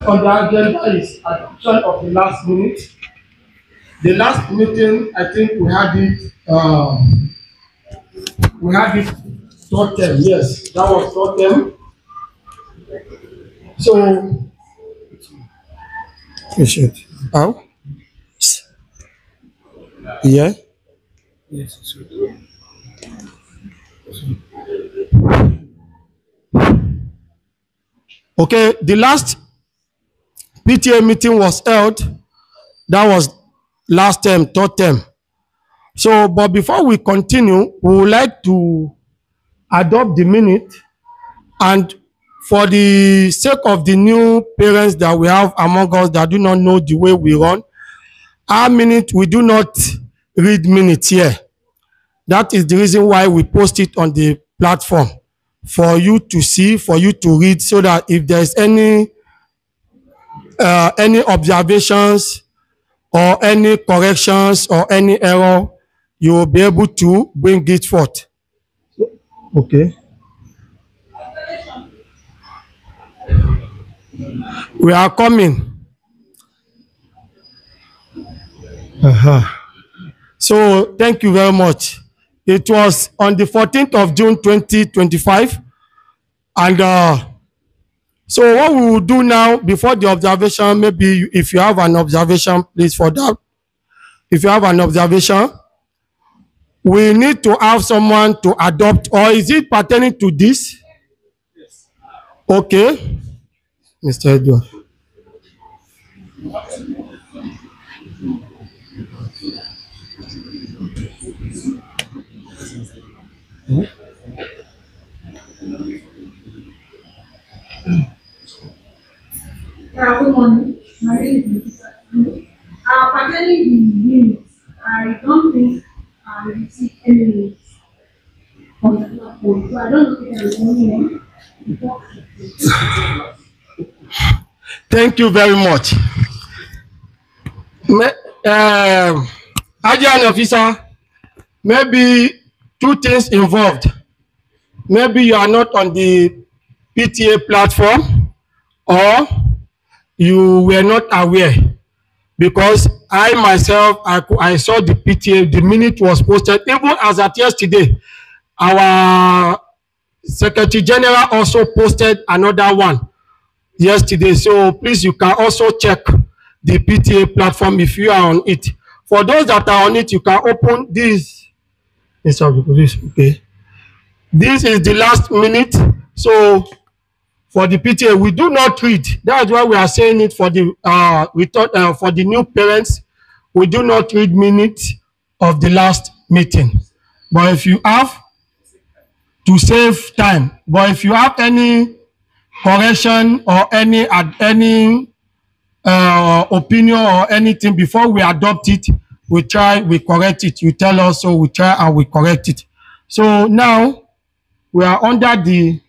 On the agenda is adoption of the last minute. The last meeting, I think we had it third term. Yes, that was third term. So, is it? How? Yeah. Okay, the last PTA meeting was held. That was last term, third term. So, but before we continue, we would like to adopt the minute, and for the sake of the new parents that we have among us that do not know the way we run, our minute, we do not read minutes here. That is the reason why we post it on the platform for you to see, for you to read, so that if there's any observations or any corrections or any error, you will be able to bring it forth. Okay. We are coming. So thank you very much. It was on the 14th of June 2025. And so what we will do now before the observation, maybe if you have an observation, please, for that. If you have an observation, we need to have someone to adopt, or is it pertaining to this? Okay. Mr. Edward. Good morning. My name is pertaining the minutes, I don't think I received any minutes on the platform. So I don't know if there is anyone. Thank you very much. Agent officer, maybe two things involved. Maybe you are not on the PTA platform, or you were not aware, because I myself, I saw the PTA, the minute was posted, even as at yesterday. Our Secretary General also posted another one yesterday. So please, you can also check the PTA platform if you are on it. For those that are on it, you can open this. Okay. This is the last minute. So for the PTA, we do not read. That's why we are saying it for the for the new parents. We do not read minutes of the last meeting. But if you have, to save time, but if you have any correction or any opinion or anything before we adopt it, we correct it. You tell us, so we try and we correct it. So now we are under the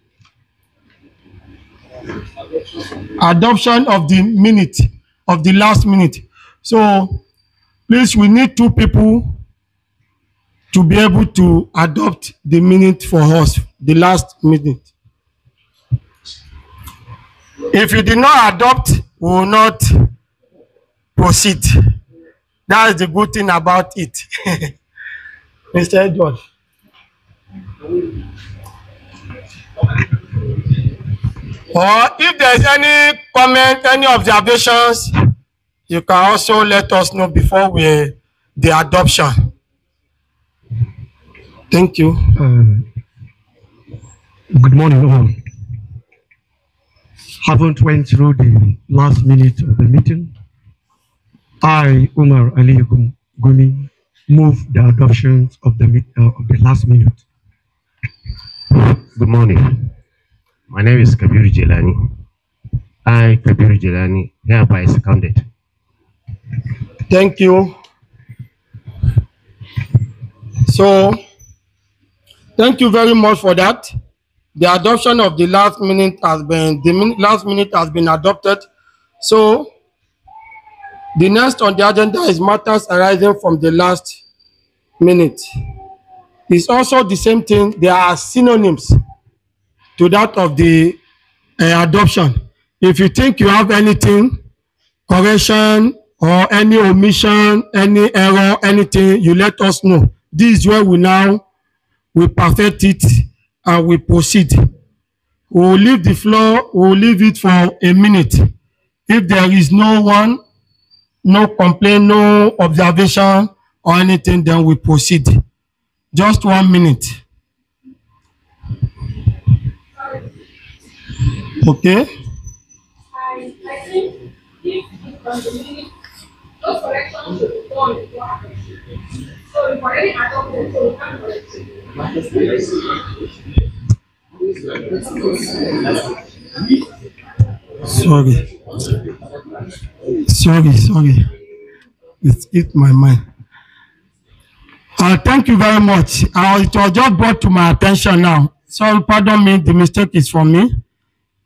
adoption of the minute, of the last minute. So please, we need two people to be able to adopt the minute for us, the last minute. If you did not adopt, we will not proceed. That is the good thing about it. Mr. Edward. Or if there is any comment, any observations, you can also let us know before the adoption. Thank you. Good morning, all. Haven't went through the last minute of the meeting. I, Umar Ali Gumi, move the adoption of the last minute. Good morning. My name is Kabir Jelani. I, Kabir Jelani, hereby seconded. Thank you. So, thank you very much for that. The adoption of the last minute has been adopted. So the next on the agenda is matters arising from the last minute. It's also the same thing. There are synonyms to that of the adoption. If you think you have anything, correction or any omission, any error, anything, you let us know. This is where we perfect it and we proceed. We will leave the floor, we will leave it for a minute. If there is no one, no complaint, no observation or anything, then we proceed. Just 1 minute. Okay? I think if it was a minute, those corrections should be done before. So we've already adopted, so we can't correct Sorry. It skipped my mind. Thank you very much. It was just brought to my attention now. Sorry, pardon me, the mistake is from me.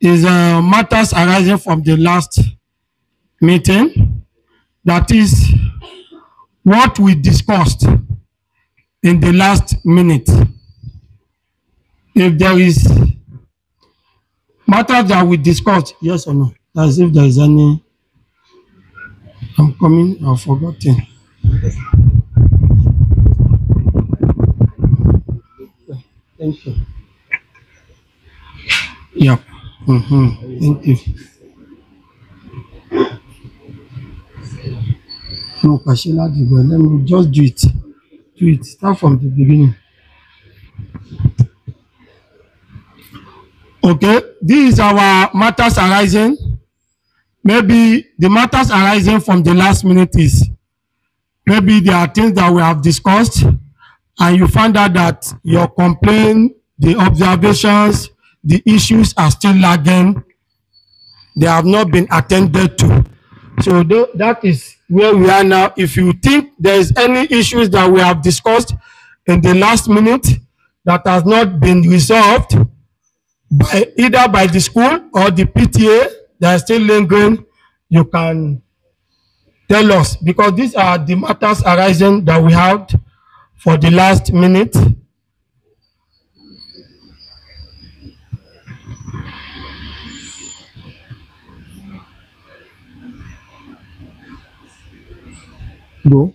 Is matters arising from the last meeting. That is what we discussed in the last minute. If there is matters that we discussed, yes or no? As if there is any. I'm coming, I've forgotten. Thank you. Yeah. Thank you. No, Kashila, let me just do it. Do it. Start from the beginning. Okay, this is our matters arising. Maybe the matters arising from the last minute is maybe there are things that we have discussed and you find out that your complaint, the observations, the issues are still lagging. They have not been attended to. So that is where we are now. If you think there is any issues that we have discussed in the last minute that has not been resolved either by the school or the PTA that is still lingering, you can tell us, because these are the matters arising that we had for the last minute. Go.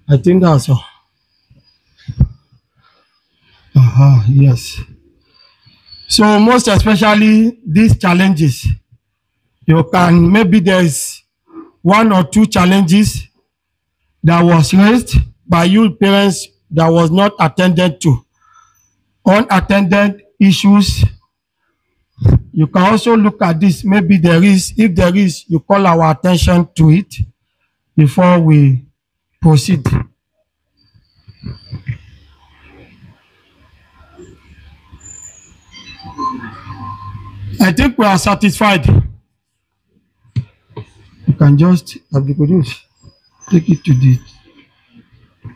I think that's all. Yes. So most especially these challenges, you can, maybe there's 1 or 2 challenges that was raised by you parents that was not attended to. Unattended issues, you can also look at this. Maybe there is, if there is, you call our attention to it before we proceed. I think we are satisfied. You can just take it to the,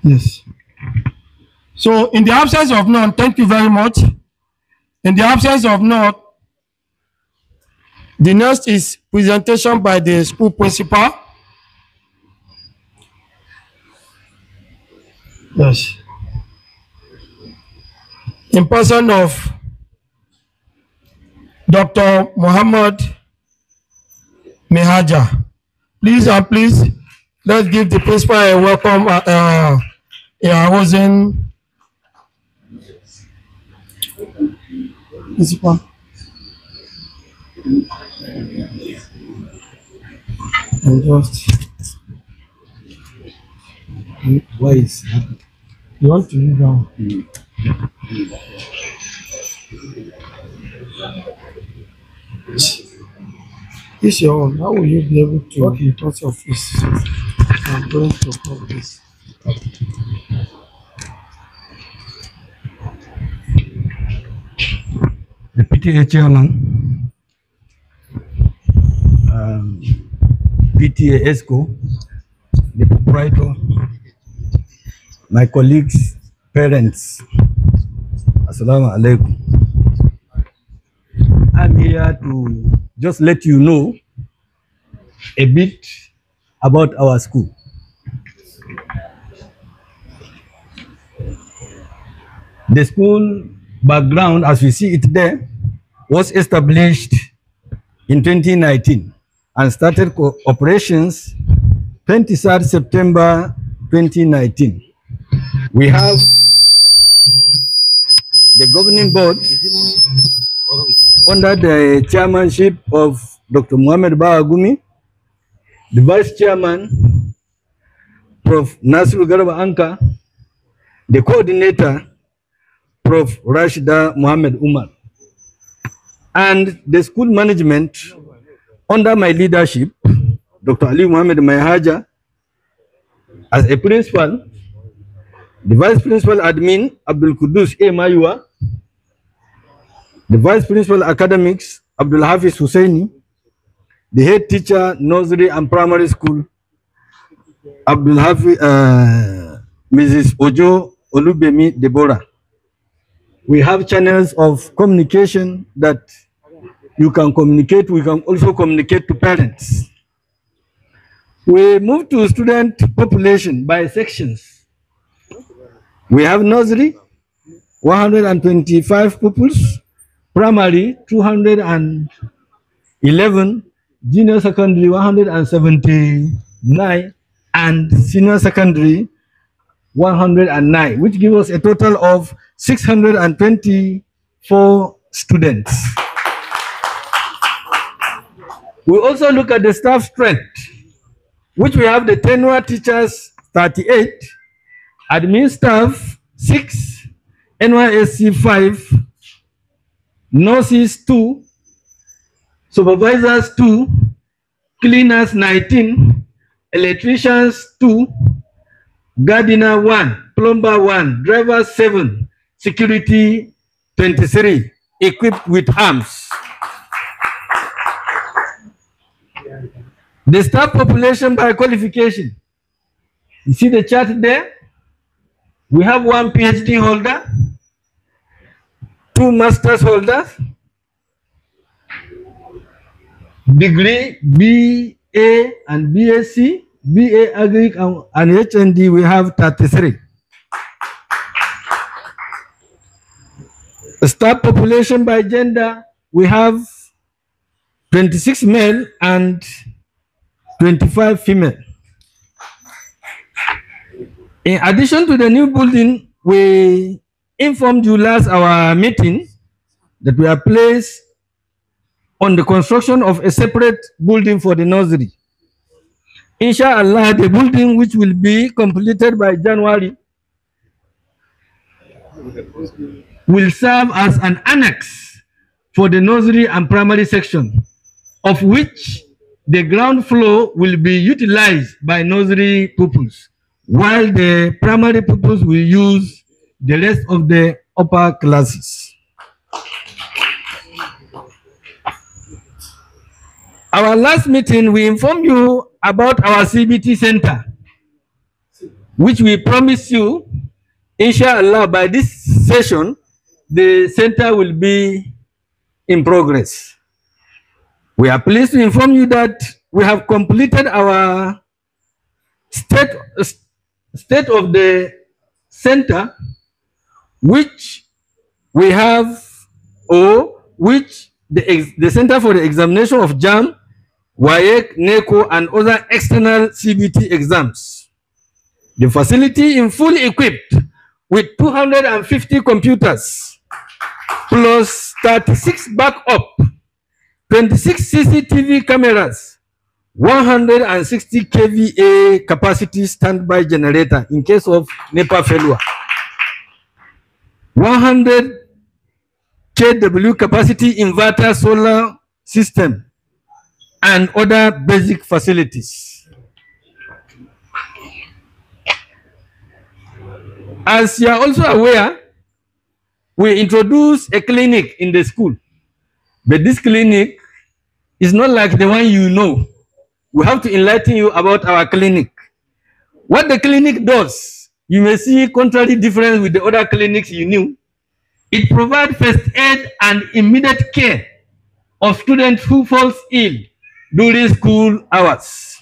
yes. So in the absence of none, thank you very much. In the absence of none, the next is presentation by the school principal. Yes. In person of Dr. Muhammad Mehaja. Please, let's give the principal a welcome. Principal. And just, why is you want to kneel down? It's your own. How will you be able to touch your face? I'm going to hold this. The PTA chairman, PTA ESCO, the proprietor, my colleagues, parents, Assalamu alaikum. I'm here to just let you know a bit about our school. The school background, as we see it there, was established in 2019 and started operations 23rd September 2019. We have the governing board under the chairmanship of Dr. Muhammad Baagumi, the vice chairman, Prof. Nasiru Garba Anka, the coordinator, Prof. Rashida Muhammad Umar, and the school management under my leadership, Dr. Ali Muhammad Mayahaja, as a principal, the vice principal admin, Abdul Kudus A. Mayua, the vice principal academics, Abdul Hafiz Husseini, the head teacher, nursery and primary school, Abdul Hafiz, Mrs. Ojo Olubemi Deborah. We have channels of communication that you can communicate. We can also communicate to parents. We move to student population by sections. We have nursery, 125 pupils, primary, 211, junior secondary, 179, and senior secondary, 109, which gives us a total of 624 students. We also look at the staff strength, which we have the tenure teachers 38, admin staff 6, NYSC 5, nurses 2, supervisors 2, cleaners 19, electricians 2, gardener 1, plumber 1, driver 7, security 23, equipped with arms. The staff population by qualification. You see the chart there? We have 1 PhD holder, 2 master's holders, degree BA and BSc, BA Agric and HND, we have 33. The staff population by gender, we have 26 male and 25 female. In addition to the new building, we informed you last our meeting that we are placed on the construction of a separate building for the nursery. Inshallah, the building which will be completed by January will serve as an annex for the nursery and primary section, of which the ground floor will be utilized by nursery pupils, while the primary pupils will use the rest of the upper classes. Our last meeting, we informed you about our CBT center, which we promised you, inshallah, by this session, the center will be in progress. We are pleased to inform you that we have completed our state of the center, which we have, or which the Center for the Examination of JAM, WAEC, NECO, and other external CBT exams. The facility is fully equipped with 250 computers, plus 36 backup, 26 CCTV cameras, 160 kVA capacity standby generator in case of NEPA failure, 100 kW capacity inverter solar system, and other basic facilities. As you are also aware, we introduced a clinic in the school, but this clinic is not like the one you know. We have to enlighten you about our clinic. What the clinic does, you may see contrary difference with the other clinics you knew. It provides first aid and immediate care of students who fall ill during school hours,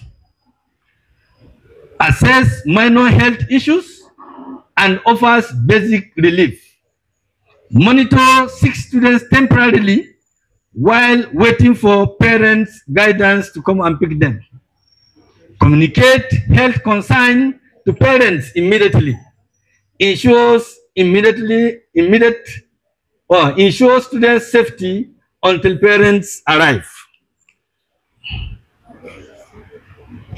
assess minor health issues, and offers basic relief. monitor 6 students temporarily while waiting for parents' guidance to come and pick them, communicate health concern to parents immediately, ensures ensure student safety until parents arrive.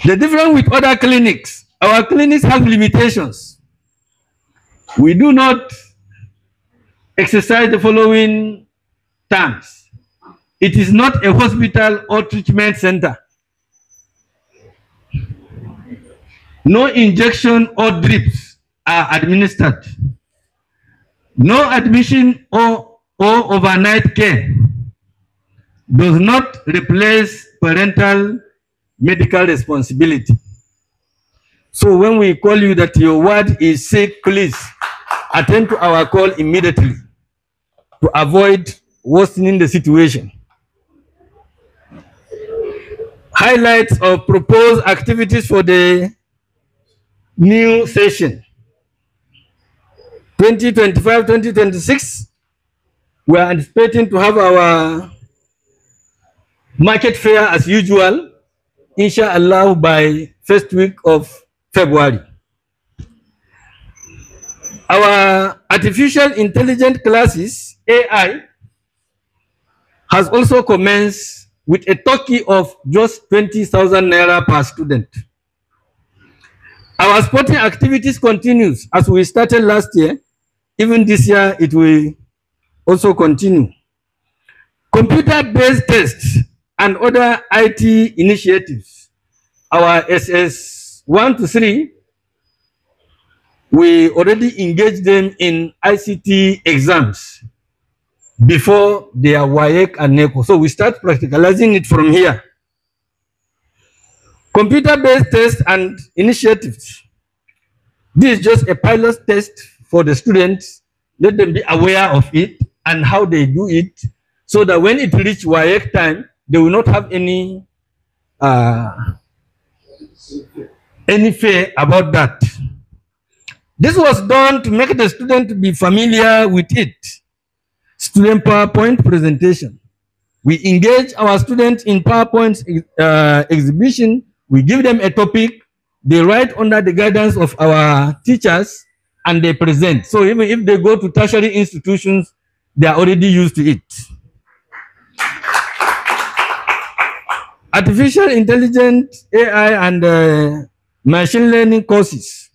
The difference with other clinics, our clinics have limitations. We do not exercise the following terms. It is not a hospital or treatment center. No injection or drips are administered. No admission or overnight care. Does not replace parental medical responsibility. So when we call you that your ward is sick, please attend to our call immediately to avoid worsening the situation. Highlights of proposed activities for the new session 2025-2026. We are anticipating to have our market fair as usual, inshallah, by first week of February. Our artificial intelligence classes, AI, has also commenced with a token of just 20,000 naira per student. Our sporting activities continues as we started last year. Even this year, it will also continue. Computer-based tests and other IT initiatives. Our SS1 to 3, we already engaged them in ICT exams before their WAEC and NECO. So we start practicalizing it from here. Computer-based tests and initiatives. This is just a pilot test for the students. Let them be aware of it and how they do it, so that when it reaches WAEC time, they will not have any fear about that. This was done to make the student be familiar with it. Student PowerPoint presentation. We engage our students in PowerPoint exhibition. We give them a topic. They write under the guidance of our teachers and they present. So even if they go to tertiary institutions, they are already used to it. Artificial intelligence, AI, and machine learning courses.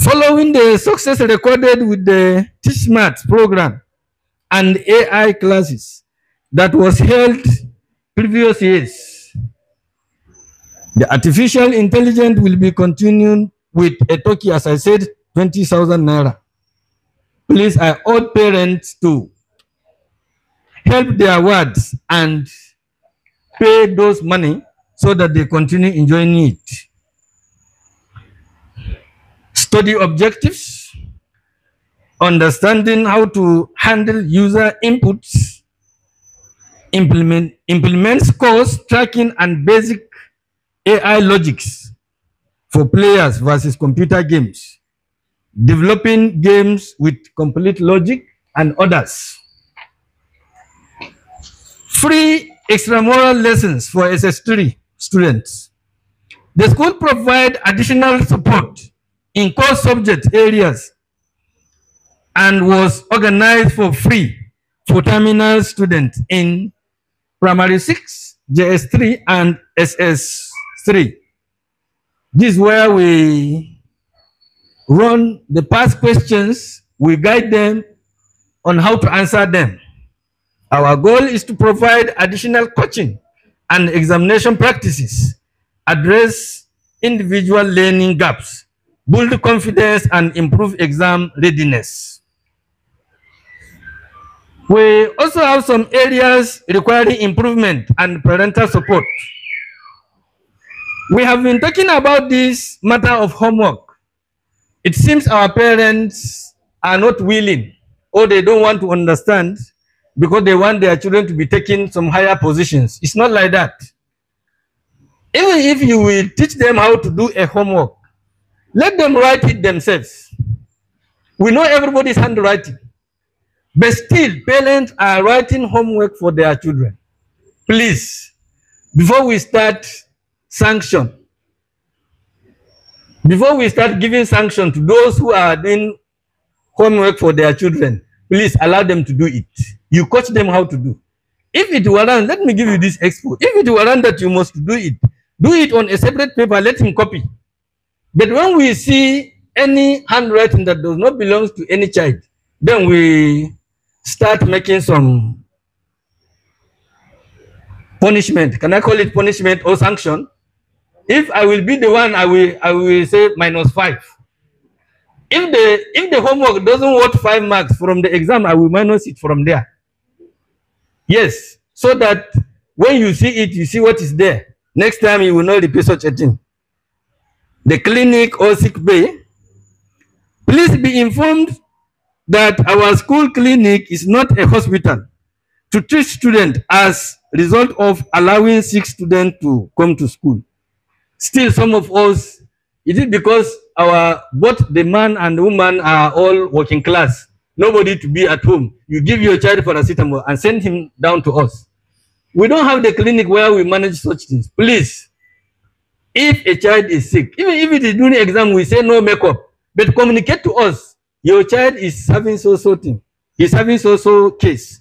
Following the success recorded with the Teach Maths program and AI classes that was held previous years, the artificial intelligence will be continuing with a token, as I said, 20,000 naira. Please, I urge parents to help their wards and pay those money so that they continue enjoying it. Study objectives, understanding how to handle user inputs, implement scores, tracking, and basic AI logics for players versus computer games, developing games with complete logic and others. Free extramural lessons for SS3 students. The school provides additional support in core subject areas and was organized for free for terminal students in primary 6, JS3, and SS3. This is where we run the past questions, we guide them on how to answer them. Our goal is to provide additional coaching and examination practices, address individual learning gaps, build confidence, and improve exam readiness. We also have some areas requiring improvement and parental support. We have been talking about this matter of homework. It seems our parents are not willing, or they don't want to understand, because they want their children to be taking some higher positions. It's not like that. Even if you will teach them how to do a homework, let them write it themselves. We know everybody's handwriting, but still parents are writing homework for their children. Please, before we start giving sanction to those who are doing homework for their children, please allow them to do it. You coach them how to do. If it warrant, let me give you this expo. If it warrant that you must do it on a separate paper, let him copy. But when we see any handwriting that does not belong to any child, then we start making some punishment. Can I call it punishment or sanction? If I will be the one, I will say -5. If the homework doesn't worth 5 marks from the exam, I will minus it from there. Yes, so that when you see it, you see what is there. Next time you will not repeat such a thing. The clinic or sick bay, please be informed that our school clinic is not a hospital to treat students as a result of allowing sick students to come to school. Still, some of us, it is because both the man and the woman are all working class. Nobody to be at home. You give your child paracetamol and send him down to us. We don't have the clinic where we manage such things. Please, if a child is sick, even if it is during the exam, we say no makeup, but communicate to us. Your child is having so thing. He's having so case.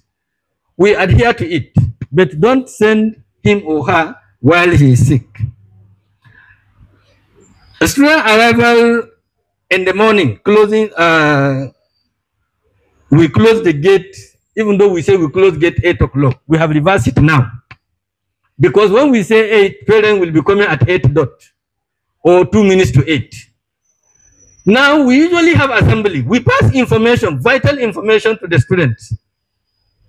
We adhere to it, but don't send him or her while he is sick. A student arrival in the morning, we close the gate, even though we say we close gate 8 o'clock. We have reversed it now. Because when we say 8, parents will be coming at 8 dot or 2 minutes to 8. Now we usually have assembly. We pass information, vital information to the students.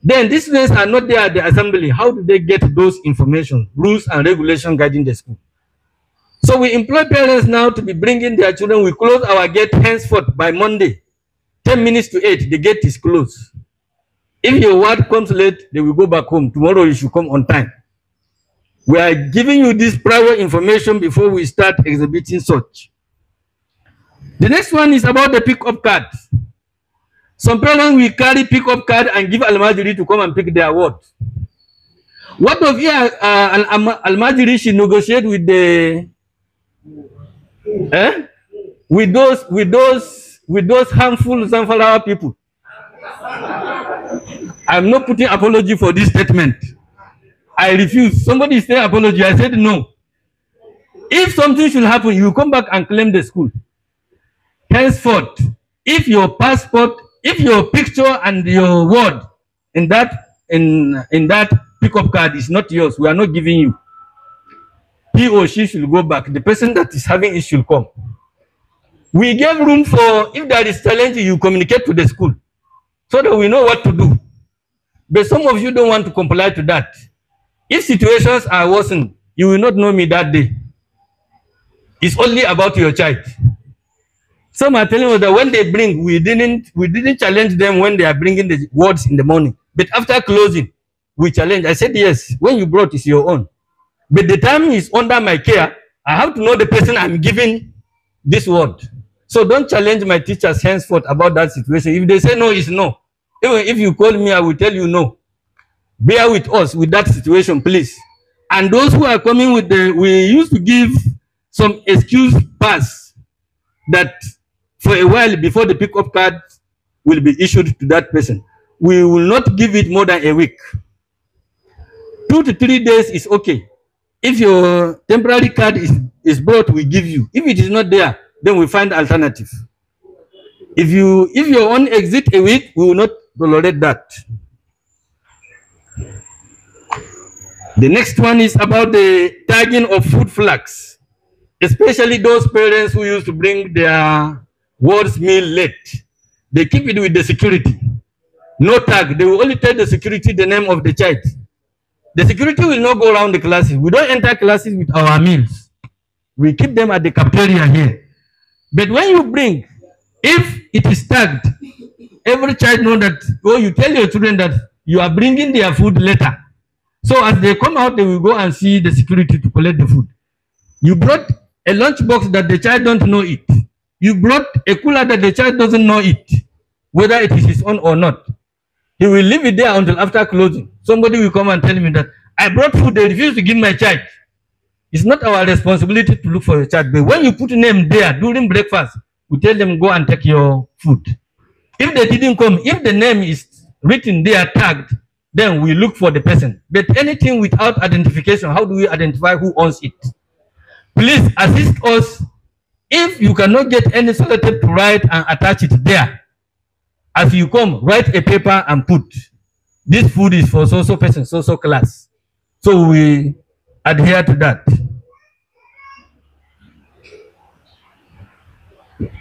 Then these students are not there at the assembly. How do they get those information, rules and regulations guiding the school? So we employ parents now to be bringing their children. We close our gate henceforth by Monday. 10 minutes to 8, the gate is closed. If your ward comes late, they will go back home. Tomorrow you should come on time. We are giving you this prior information before we start exhibiting such. The next one is about the pick-up card. Some parents will carry pick-up card and give Almajiri to come and pick their ward. What of here Almajiri should negotiate with the with those harmful sunflower people? I'm not putting apology for this statement. I refuse. Somebody say apology. I said no. If something should happen, you come back and claim the school. Henceforth, if your passport, if your picture and your word in that pickup card is not yours, we are not giving you. He or she should go back. The person that is having it should come. We gave room for, if there is challenge, you communicate to the school so that we know what to do. But some of you don't want to comply to that. If situations are worsened, you will not know me that day. It's only about your child. Some are telling us that when they bring, we didn't challenge them when they are bringing the words in the morning. But after closing, we challenge. I said, yes, when you brought, it's your own. But the time is under my care. I have to know the person I'm giving this word. So don't challenge my teachers henceforth about that situation. If they say no, it's no. Even if you call me, I will tell you no. Bear with us with that situation, please. And those who are coming with we used to give some excuse pass that for a while before the pickup card will be issued to that person. We will not give it more than a week. 2 to 3 days is okay. If your temporary card is brought, we give you. If it is not there, then we find alternative. If your own exit a week, we will not tolerate that. The next one is about the tagging of food flags, especially those parents who used to bring their wards meal late. They keep it with the security. No tag. They will only tell the security the name of the child. The security will not go around the classes. We don't enter classes with our meals. We keep them at the cafeteria here. But when you bring, if it is tagged, every child knows that, or you tell your children that you are bringing their food later. So as they come out, they will go and see the security to collect the food. You brought a lunch box that the child don't know it. You brought a cooler that the child doesn't know it. whether it is his own or not. He will leave it there until after closing. Somebody will come and tell me that I brought food, they refuse to give my child. It's not our responsibility to look for your child, but when you put a name there during breakfast, we tell them go and take your food. If they didn't come, if the name is written there tagged, then we look for the person. But anything without identification, how do we identify who owns it? Please assist us. If you cannot get any sellotape to write and attach it there, as you come, write a paper and put, this food is for so-so person, so-so class. So we adhere to that.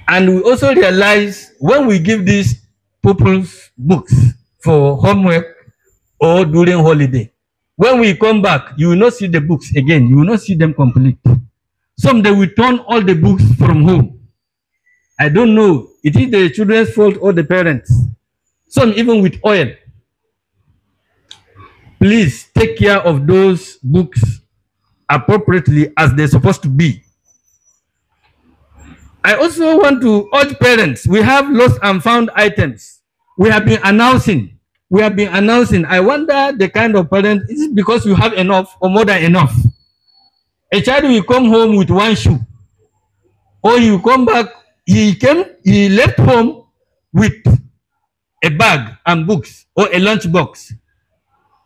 And we also realize when we give these people's books for homework or during holiday, when we come back, you will not see the books again. You will not see them complete. Some they will turn all the books from home. I don't know. It is the children's fault or the parents. Some even with oil. Please take care of those books appropriately as they're supposed to be. I also want to urge parents. We have lost and found items. We have been announcing. I wonder the kind of parent, is it because you have enough or more than enough? A child will come home with one shoe, or he will come back, he left home with a bag and books or a lunch box.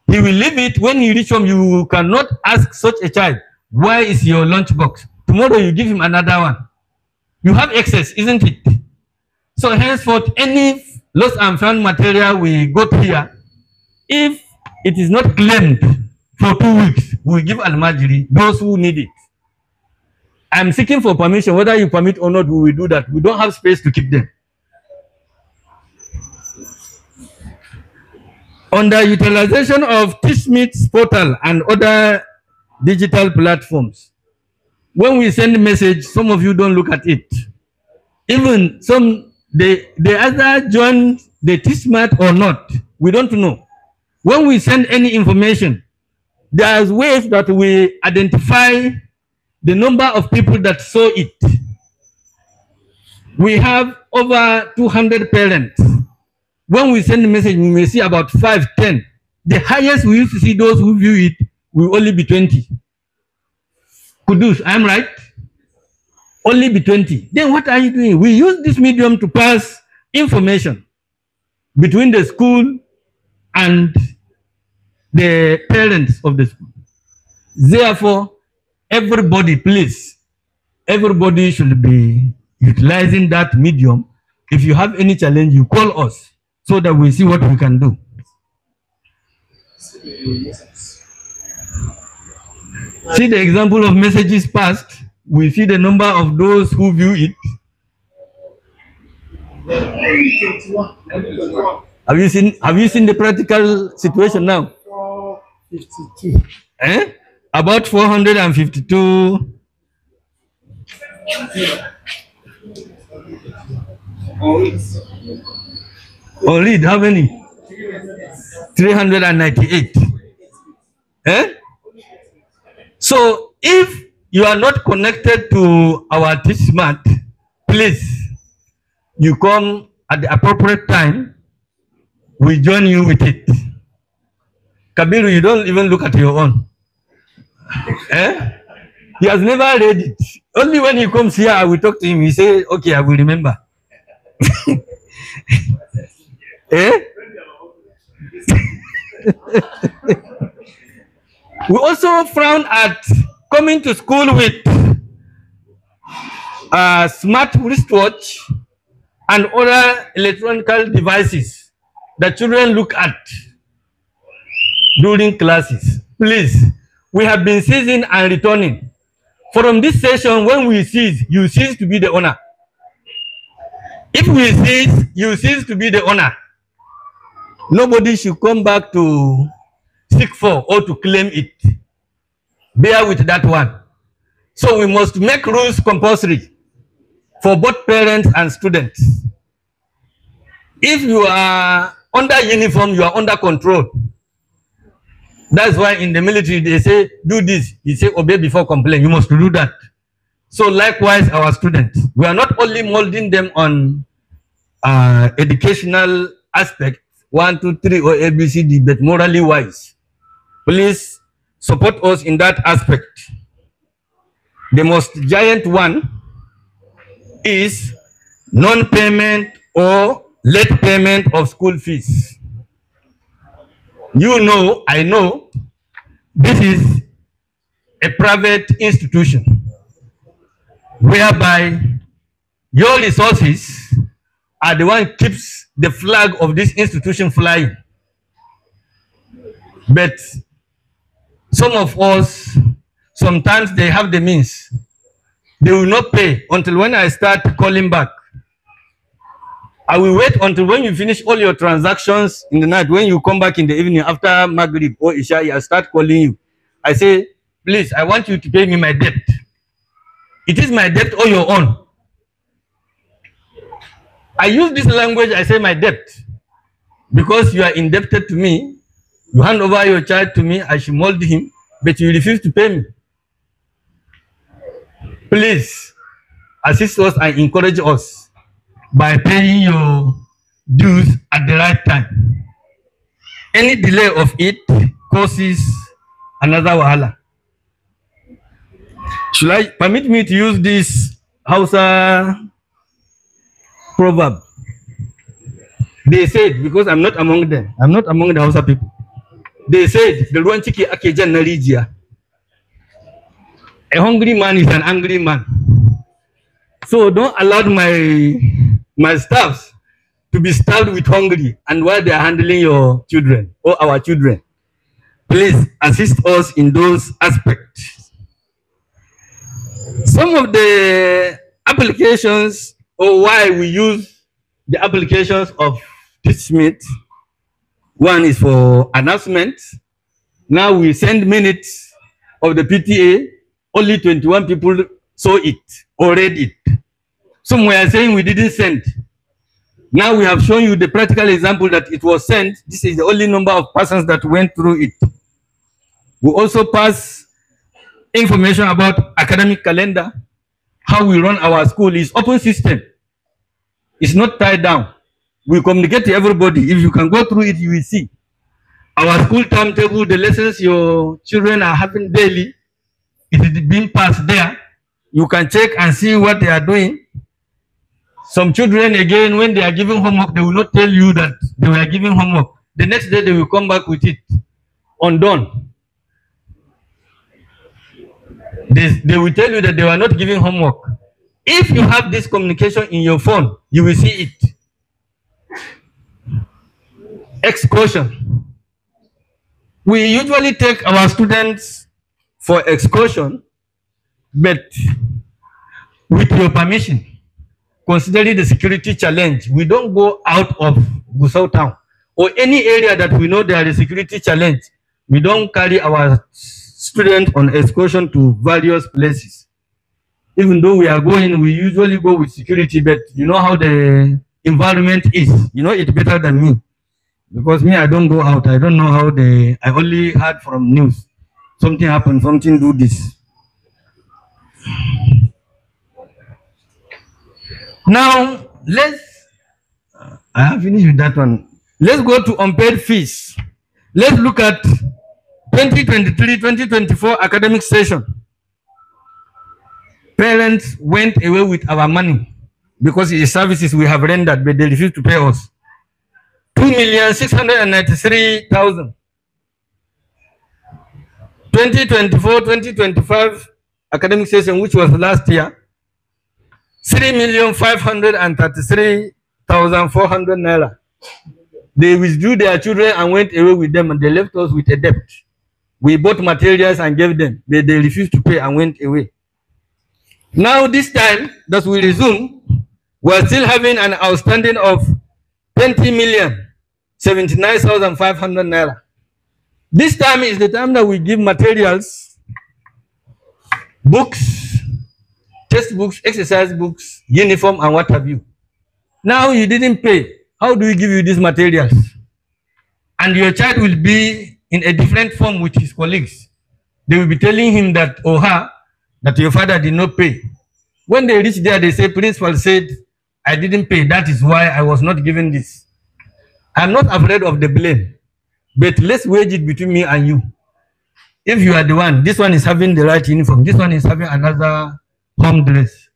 He will leave it. When he reach home, you cannot ask such a child, where is your lunch box? Tomorrow you give him another one. You have excess, isn't it? So henceforth, any lost and found material we got here, if it is not claimed for 2 weeks, we give Al-Majri, those who need it. I'm seeking for permission. Whether you permit or not, we will do that. We don't have space to keep them. Underutilization of Teachmeet's portal and other digital platforms. When we send a message, some of you don't look at it. Even some, they either join the Teachmeet or not. We don't know. When we send any information, there's ways that we identify the number of people that saw it. We have over 200 parents. When we send a message, we may see about 5, 10. The highest we used to see those who view it will only be 20. Kudus, I'm right? Only be 20. Then what are you doing? We use this medium to pass information between the school and the parents of the school. Therefore, everybody, please, everybody should be utilizing that medium. If you have any challenge, you call us so that we see what we can do. See the example of messages passed. We see the number of those who view it. Have you seen the practical situation now? 452. About 452. Only how many? 398. So if you are not connected to our Teachmeet, please, you come at the appropriate time. We join you with it. Kabiru, you don't even look at your own. He has never read it. Only when he comes here, I will talk to him. He say, okay, I will remember. We also frown at coming to school with a smart wristwatch and other electronic devices that children look at during classes. Please, we have been seizing and returning. From this session, when we seize, you cease to be the owner. If we seize, you cease to be the owner. Nobody should come back to seek for or to claim it. Bear with that one. So we must make rules compulsory for both parents and students. If you are under uniform, you are under control. That's why in the military they say, do this. You say, obey before complain. You must do that. So likewise, our students, we are not only molding them on educational aspect, 1, 2, 3, or ABCD, but morally wise. Please support us in that aspect. The most giant one is non-payment or late payment of school fees. You know, I know, this is a private institution whereby your resources are the one keeps the flag of this institution flying. But some of us, sometimes they have the means. They will not pay until when I start calling back. I will wait until when you finish all your transactions in the night. When you come back in the evening after Maghrib or Isha, I start calling you. I say, please, I want you to pay me my debt. It is my debt or your own. I use this language, I say my debt, because you are indebted to me. You hand over your child to me, I should mold him, but you refuse to pay me. Please assist us and encourage us by paying your dues at the right time. Any delay of it causes another wahala. Should I permit me to use this Hausa proverb? They said, because I'm not among them, I'm not among the Hausa people. They said, the ruwan ciki ake jan na rijiya. A hungry man is an angry man. So don't allow my staffs to be starved with hungry and while they are handling your children or our children. Please assist us in those aspects. Some of the applications or why we use the applications of TeachMate, one is for announcements. Now we send minutes of the PTA, only 21 people saw it or read it. Some were saying we didn't send. Now we have shown you the practical example that it was sent. This is the only number of persons that went through it. We also pass information about academic calendar, how we run our school is open system. It's not tied down. We communicate to everybody. If you can go through it, you will see. Our school timetable, the lessons your children are having daily, it is being passed there. You can check and see what they are doing. Some children, again, when they are giving homework, they will not tell you that they were giving homework. The next day, they will come back with it undone. They will tell you that they were not giving homework. If you have this communication in your phone, you will see it. Excursion. We usually take our students for excursion, but with your permission, considering the security challenge, we don't go out of Gusau town or any area that we know there is a security challenge. We don't carry our students on excursion to various places. Even though we are going, we usually go with security, but you know how the environment is. You know it better than me. Because me, I don't go out. I don't know how I only heard from news. Something happened, something do this. Now, I have finished with that one. Let's go to unpaid fees. Let's look at 2023-2024 academic session. Parents went away with our money because it is services we have rendered, but they refused to pay us. 2,693,000. 2024-2025 academic session, which was last year, 3,533,400 naira. They withdrew their children and went away with them, and they left us with a debt. We bought materials and gave them, but they refused to pay and went away. Now this time that we resume, we are still having an outstanding of 20,079,500 naira. This time is the time that we give materials, books, textbooks, exercise books, uniform, and what have you. Now you didn't pay. How do we give you these materials? And your child will be in a different form with his colleagues. They will be telling him that, or her, that your father did not pay. When they reach there, they say, principal said, I didn't pay. That is why I was not given this. I'm not afraid of the blame, but let's wage it between me and you. If you are the one, this one is having the right uniform, this one is having another home dress.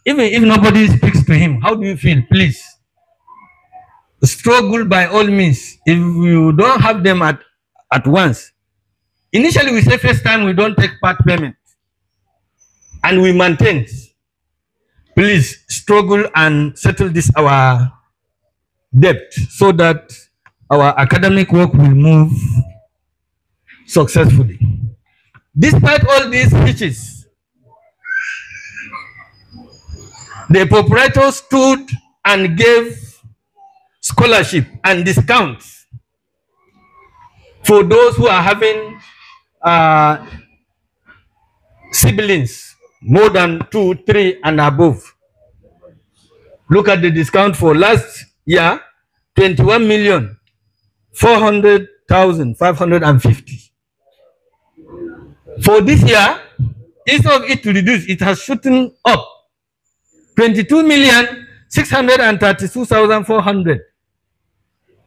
Even if nobody speaks to him, how do you feel? Please struggle by all means. If you don't have them at once, initially we say first time we don't take part payment and we maintain. Please struggle and settle this our debt so that our academic work will move successfully. Despite all these hitches, the proprietor stood and gave scholarship and discounts for those who are having siblings more than 2, 3 and above. Look at the discount for last year, 21,400,550. For this year, instead of it to reduce, it has shooten up 22,632,400.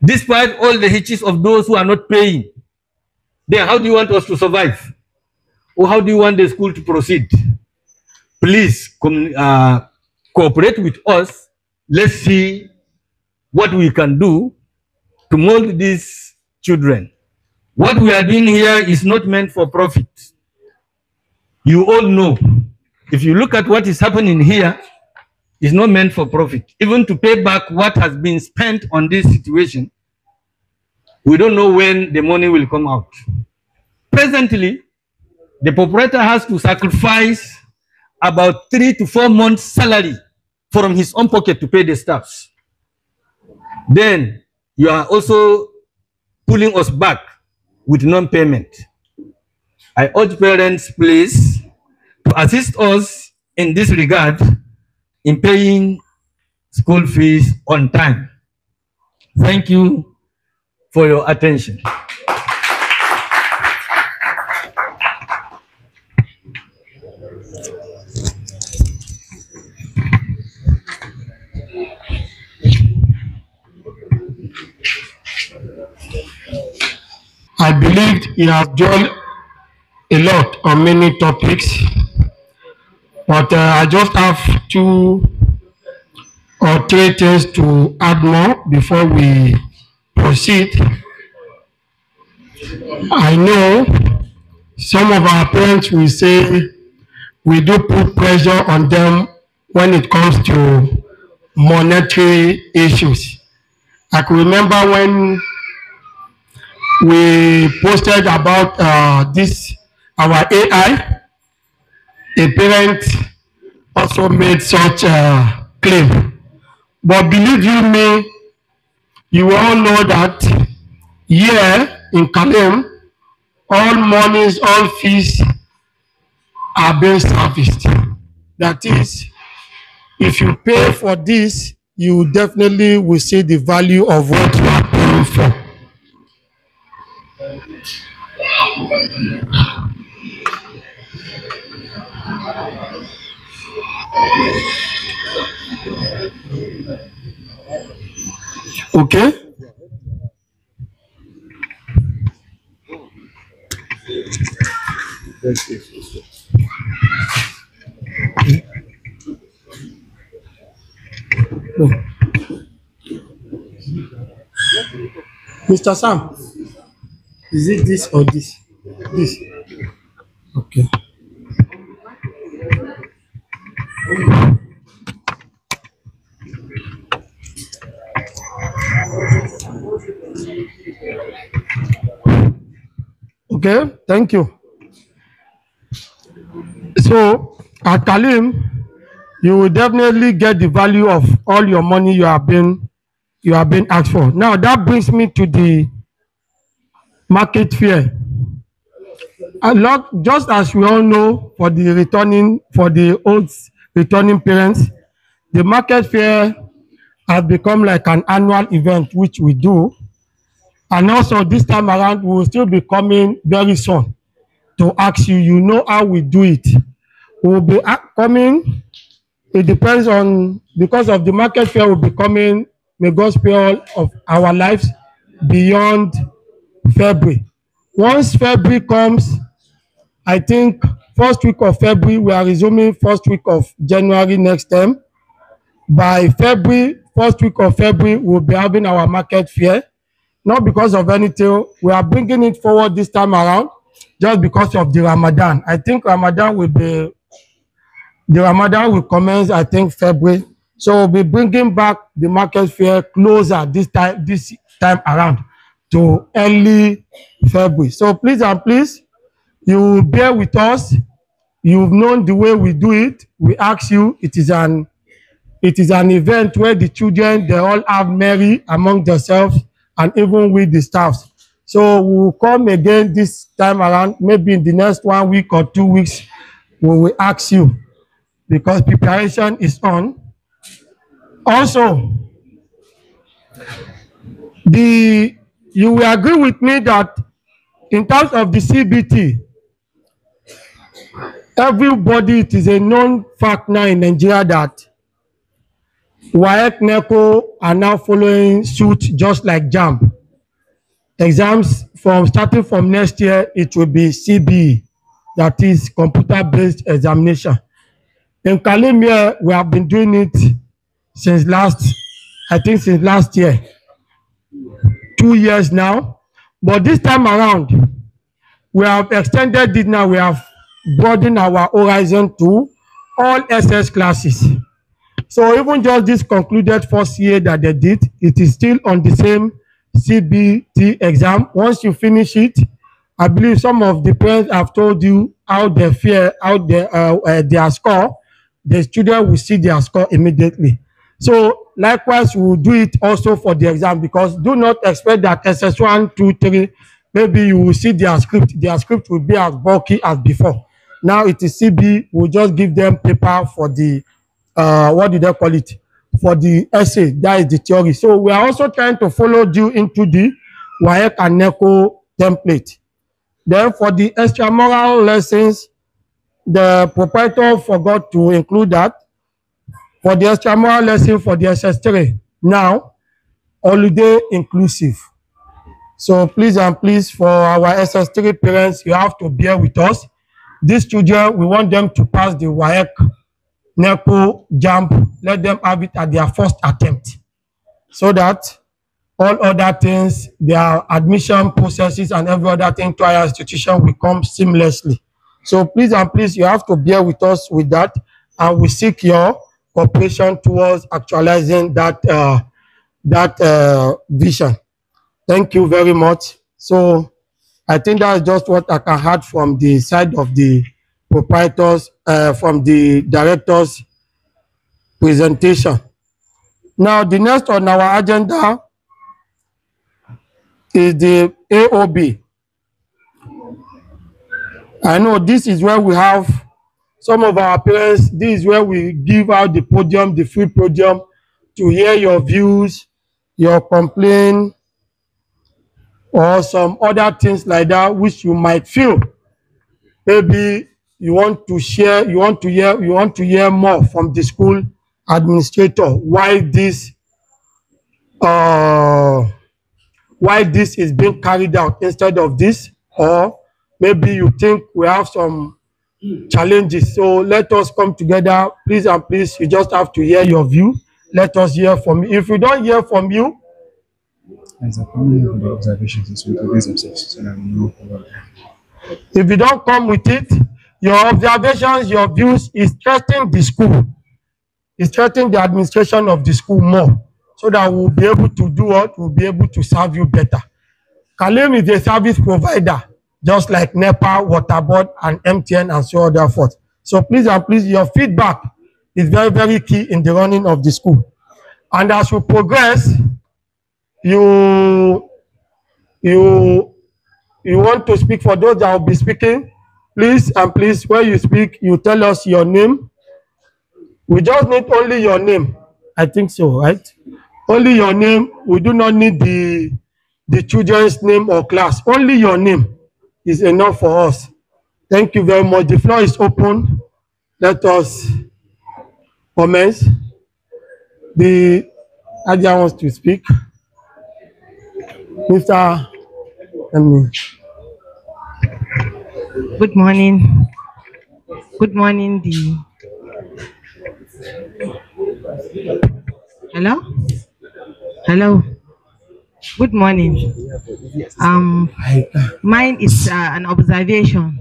Despite all the hitches of those who are not paying, then how do you want us to survive? Or how do you want the school to proceed? Please cooperate with us. Let's see what we can do to mold these children. What we are doing here is not meant for profit. You all know, if you look at what is happening here, it's not meant for profit. Even to pay back what has been spent on this situation, we don't know when the money will come out. Presently, the proprietor has to sacrifice about 3 to 4 months' salary from his own pocket to pay the staffs. Then you are also pulling us back with non-payment. I urge parents, please, to assist us in this regard in paying school fees on time. Thank you for your attention. I believe you have done a lot on many topics, but I just have 2 or 3 things to add more before we proceed. I know some of our parents will say we do put pressure on them when it comes to monetary issues. I can remember when we posted about this, our AI, a parent also made such a claim. But believe you me, you all know that here in Kalem, all monies, all fees are being serviced. That is, if you pay for this, you definitely will see the value of what you are paying for. Okay? Mr. Sam, is it this or this? This. Okay. Okay, thank you. So at Kalim, you will definitely get the value of all your money you have been asked for. Now that brings me to the market fair. A lot, just as we all know, for the old returning parents, the market fair has become like an annual event which we do. And also this time around, we will still be coming very soon to ask you, you know how we do it. We will be coming it depends on, because of the market fair will be coming, may God spare all of our lives beyond February. Once February comes, I think first week of February, we are resuming first week of January next term. By February, first week of February, we'll be having our market fair. Not because of anything, we are bringing it forward this time around, just because of the Ramadan. I think the Ramadan will commence, I think, February. So we'll be bringing back the market fair closer this time around to early February. So please and please, you bear with us. You've known the way we do it. We ask you, it is an event where the children, they all have merry among themselves and even with the staffs. So we'll come again this time around, maybe in the next 1 week or 2 weeks, we will ask you, because preparation is on. Also, you will agree with me that in terms of the CBT, everybody, it is a known fact now in Nigeria that WAEC, NECO are now following suit just like JAMB. Exams starting from next year, it will be CBE, that is computer-based examination. In kalem here, we have been doing it since last year, 2 years now. But this time around, we have extended it now. We have broadened our horizon to all SS classes. So even just this concluded first year that they did, it is still on the same CBT exam. Once you finish it, I believe some of the parents have told you how they fear, how their score. The student will see their score immediately. So likewise, we will do it also for the exam, because do not expect that SS1, 2, 3, maybe you will see their script. Their script will be as bulky as before. Now it is CB, we'll just give them paper for the, what do they call it? For the essay, that is the theory. So we are also trying to follow you into the WAEC and NECO template. Then for the extramural lessons, the proprietor forgot to include that. For the extramural lesson for the SS3, now, holiday inclusive. So please and please, for our SS3 parents, you have to bear with us. These children, we want them to pass the WAEC, NECO, JAMB, let them have it at their first attempt, so that all other things, their admission processes and every other thing to our institution will come seamlessly. So please and please, you have to bear with us with that, and we seek your cooperation towards actualizing that vision. Thank you very much. So I think that's just what I can add from the side of the proprietors, from the director's presentation. Now, the next on our agenda is the AOB. I know this is where we have some of our parents. This is where we give out the podium, the free podium, to hear your views, your complaint, or some other things like that, which you might feel maybe you want to share, you want to hear more from the school administrator why this is being carried out instead of this, or maybe you think we have some challenges. So let us come together, please and please. You just have to hear your view. Let us hear from you. If we don't hear from you, if you don't come with it, your observations, your views is threatening the school, is threatening the administration of the school more, so that we'll be able to do what? We'll be able to serve you better. Kalem is a service provider, just like NEPA, Water Board, and MTN, and so other forth. So please and please, your feedback is very, very key in the running of the school. And as we progress, you want to speak. For those that will be speaking, please and please, when you speak, you tell us your name. We just need only your name. I think so, right? Only your name. We do not need the children's name or class. Only your name is enough for us. Thank you very much. The floor is open. Let us comments. The Adia wants to speak. Mr. Good morning. Good morning. Hello? Hello. Good morning. Mine is an observation.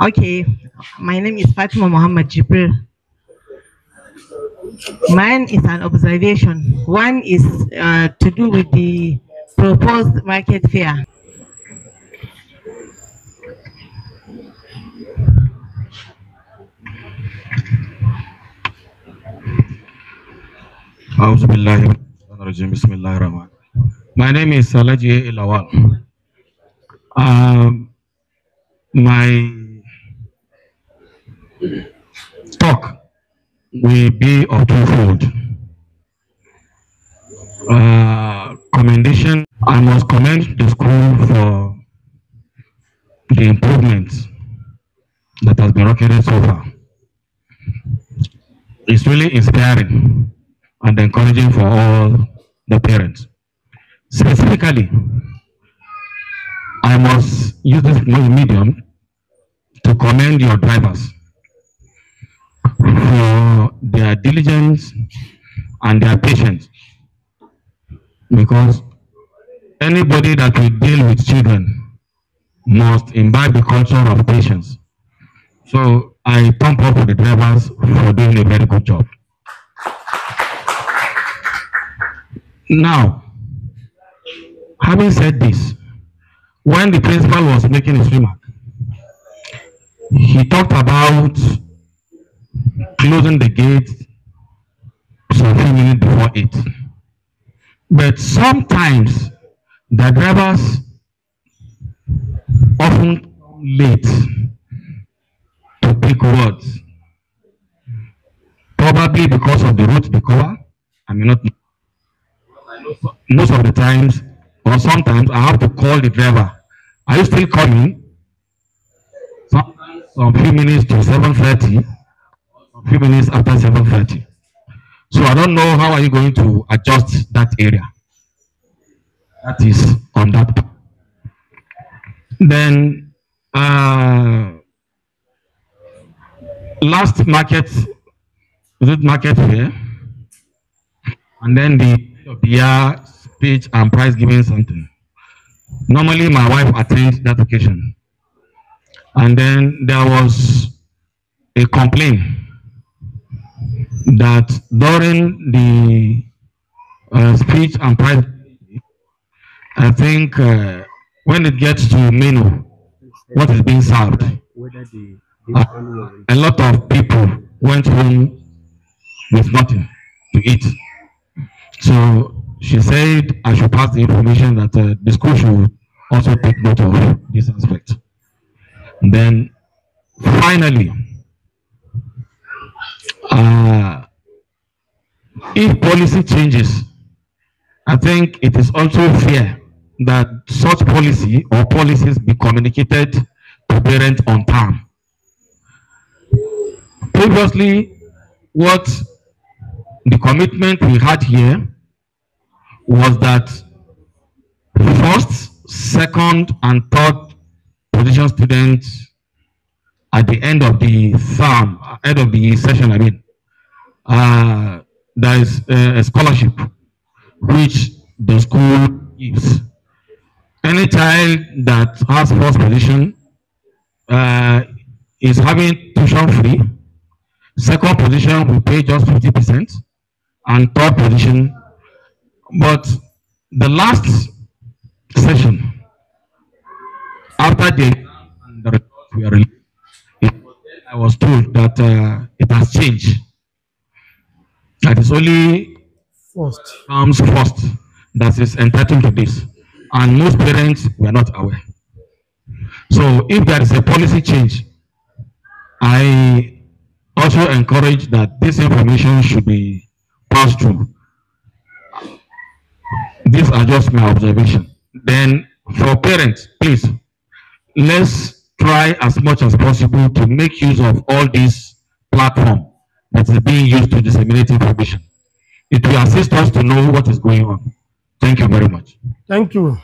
Okay. My name is Fatima Muhammad Jibril. Mine is an observation. One is to do with the proposed market fair. My name is Salaji Ilawal. My talk will be of twofold. Commendation. I must commend the school for the improvements that has been recorded so far. It's really inspiring and encouraging for all the parents. Specifically, I must use this medium to commend your drivers for their diligence and their patience, because anybody that will deal with children must imbibe the culture of patience. So I thumb up for the drivers for doing a very good job. Now, having said this, when the principal was making his remark, he talked about closing the gate some few minutes before 8. But sometimes the drivers often come late to pick words, probably because of the route they cover. I may not know. Most of the times, or sometimes, I have to call the driver. Are you still coming? Sometimes some few minutes to 7:30, a few minutes after 7:30. So I don't know how are you going to adjust that area. That is on that. Then last market, is it market fair? And then the end of the year speech and prize giving something. Normally my wife attends that occasion. And then there was a complaint that during the speech and prize, I think when it gets to menu, what is being served, a lot of people went home with nothing to eat. So she said I should pass the information that the school should also take note of this aspect. And then finally, if policy changes, I think it is also fair that such policy or policies be communicated to parents on time. Previously, what the commitment we had here was that first, second, and third position students at the end of the term, end of the session, I mean, there is a scholarship which the school gives. Any child that has first position is having tuition free. Second position will pay just 50%, and third position. But the last session, after the results were released, I was told that it has changed. That is only comes first that is entitled to this, and most parents were not aware. So if there is a policy change, I also encourage that this information should be passed through. These are just my observations. Then for parents, please, let's try as much as possible to make use of all these platform that is being used to disseminate information. It will assist us to know what is going on. Thank you very much. Thank you.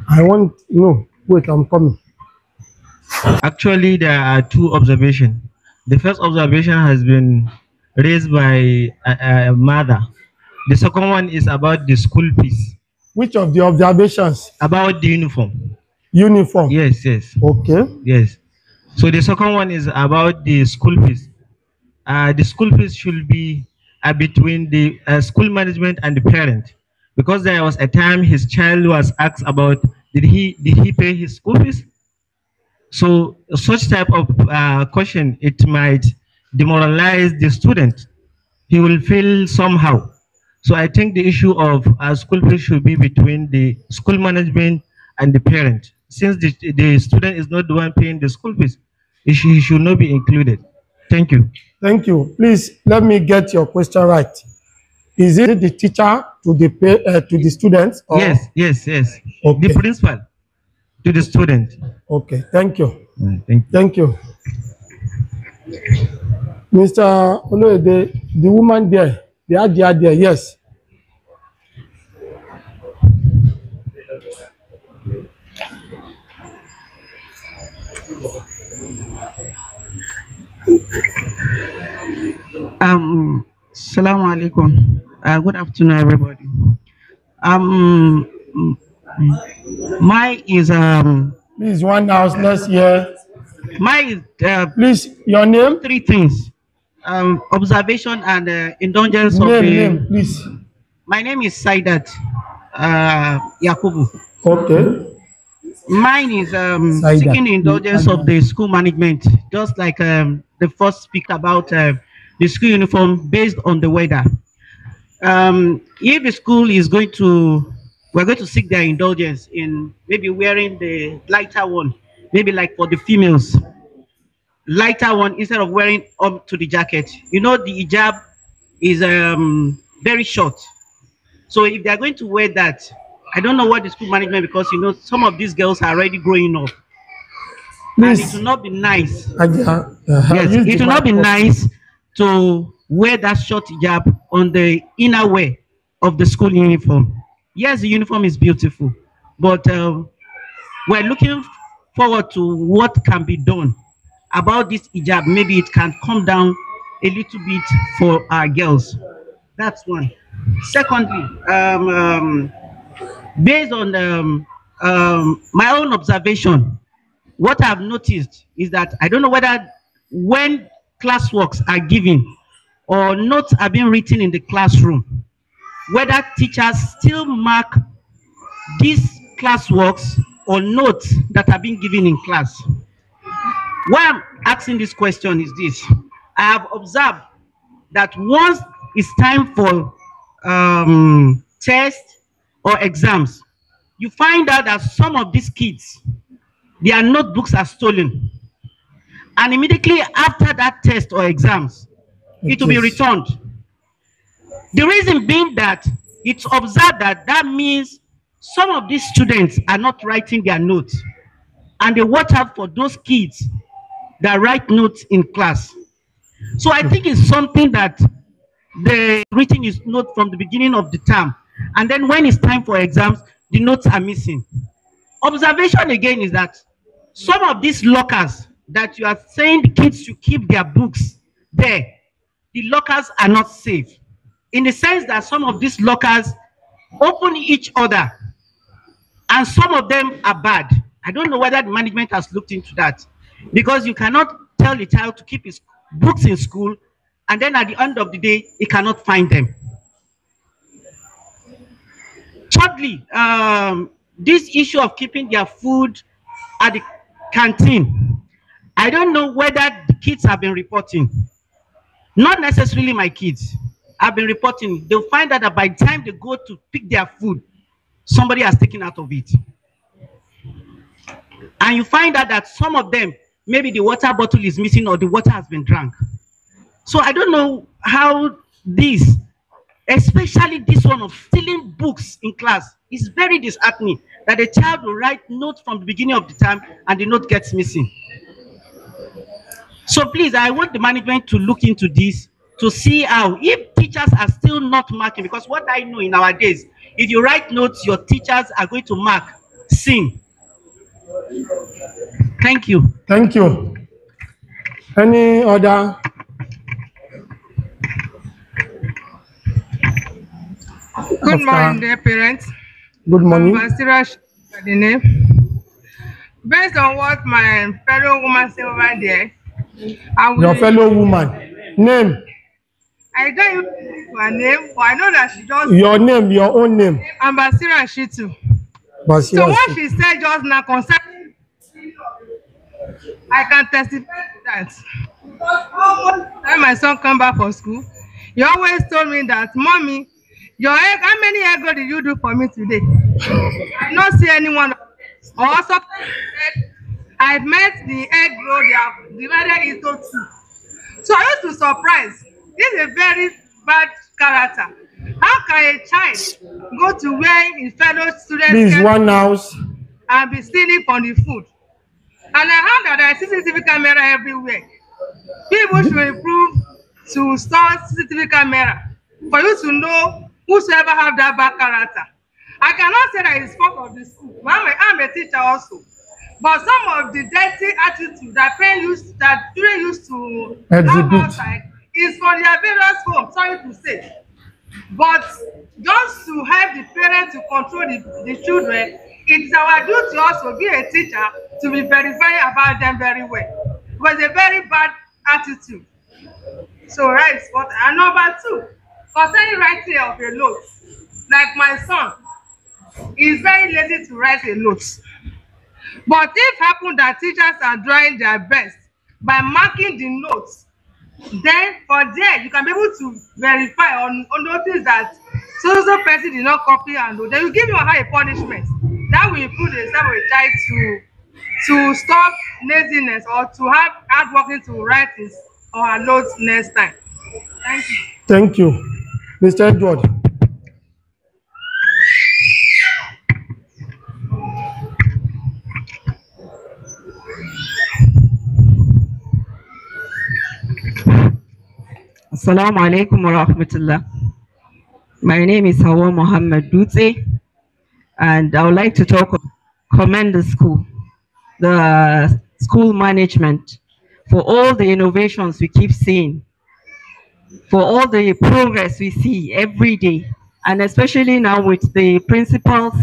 I want no. Wait, I'm coming. Actually, there are two observations. The first observation has been raised by a mother. The second one is about the school fees, Which of the observations? about the uniform. Uniform. Yes, yes, Okay. yes. So the second one is about the school fees. The school fees should be between the school management and the parent, because there was a time his child was asked about did he pay his school fees. So such type of question, it might demoralize the student. He will feel somehow. So I think the issue of school fees should be between the school management and the parent. Since the student is not the one paying the school fees, he should not be included. Thank you. Thank you. Please let me get your question right. Is it the teacher to the students? Or? Yes, yes, yes. Okay. The principal to the student. Okay. Thank you. Thank you. Thank you. Mr. Oloede, the woman there, the Adia there, yes. Assalamu alaikum. Good afternoon, everybody. Um, my is Please, one house, let's hear. my Please, your name? three things. Observation and indulgence of the. Name, please. My name is Saidat Yakubu. Okay. Mine is Saidat. seeking indulgence of the school management, just like the first speaker about the school uniform based on the weather. If the school is we're going to seek their indulgence in maybe wearing the lighter one, maybe like for the females, lighter one instead of wearing up to the jacket. You know, the hijab is very short. So if they're going to wear that, I don't know what the school management, because you know some of these girls are already growing up. And it Please. will not be nice. Yes, It will not be nice to wear that short hijab on the inner wear of the school uniform. Yes, the uniform is beautiful, but we're looking forward to what can be done about this hijab. Maybe it can come down a little bit for our girls. That's one. Secondly, based on my own observation, what I've noticed is that I don't know whether when classworks are given or notes are being written in the classroom, whether teachers still mark these classworks or notes that are being given in class. Why I'm asking this question is this. I have observed that once it's time for tests or exams, you find out that some of these kids, their notebooks are stolen. And immediately after that test or exams, it will be returned. The reason being that it's observed that that means some of these students are not writing their notes, and they watch out for those kids that write notes in class. So I think it's something that the written is note from the beginning of the term, and then when it's time for exams, the notes are missing. Observation again is that some of these lockers that you are saying the kids should keep their books there, the lockers are not safe, in the sense that some of these lockers open each other and some of them are bad. I don't know whether the management has looked into that, because you cannot tell the child to keep his books in school and then at the end of the day he cannot find them. Thirdly, this issue of keeping their food at the canteen, I don't know whether the kids have been reporting. Not necessarily my kids have been reporting. They'll find out that by the time they go to pick their food, somebody has taken out of it. And you find out that some of them, maybe the water bottle is missing or the water has been drunk. So I don't know how this especially this one of stealing books in class. It's very disheartening that a child will write notes from the beginning of the term and the note gets missing. So please, I want the management to look into this to see how, if teachers are still not marking, because what I know in our days, if you write notes, your teachers are going to mark sin. Thank you. Thank you. Any other? Good morning, dear parents. Good morning. The name. Based on what my fellow woman said over there, Your fellow woman. Name. I don't even know her name, but I know that she just. Your name, your own name. Ambassador Shitu. Basira So what she said just now concerning, I can testify to that. When my son come back from school, he always told me that, Mommy, your egg, how many egg roll did you do for me today? I not see anyone. Also, I met the egg roll, they have divided into two. So I used to surprise. This is a very bad character. How can a child go to where his fellow students Please, one house. and be stealing from the food? And I heard that there is CCTV camera everywhere. People should improve to store CCTV camera for you to know whosoever have that bad character. I cannot say that it's fault of the school. I'm a teacher also. But some of the dirty attitude that children used to have outside is for their various homes, sorry to say. But just to help the parents to control the children, it's our duty also, be a teacher, to be verifying about them very well. It was a very bad attitude. So right, but and number two, concerning writing of a note, like my son, is very lazy to write a note. But if happen that teachers are trying their best by marking the notes, then for there you can be able to verify or notice that so person did not copy and note. They will give you a high punishment. That will improve the self of a child to stop laziness or to have hard working to write his or her notes next time. Thank you. Thank you. Mr. Edward. Assalamu alaikum wa rahmatullah. My name is Hawa Muhammad Dutse, and I would like to commend the school management for all the innovations we keep seeing, for all the progress we see every day, and especially now with the principal's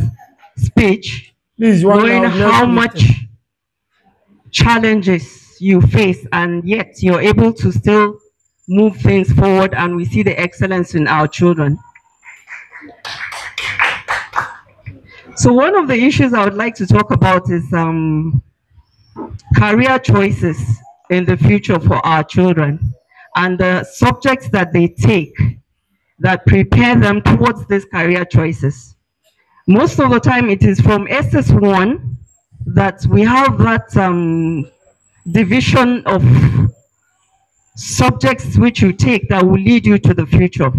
speech, knowing how much challenges you face, and yet you're able to still move things forward, and we see the excellence in our children. So one of the issues I would like to talk about is career choices in the future for our children, and the subjects that they take that prepare them towards these career choices. Most of the time it is from SS1 that we have that division of subjects which you take that will lead you to the future.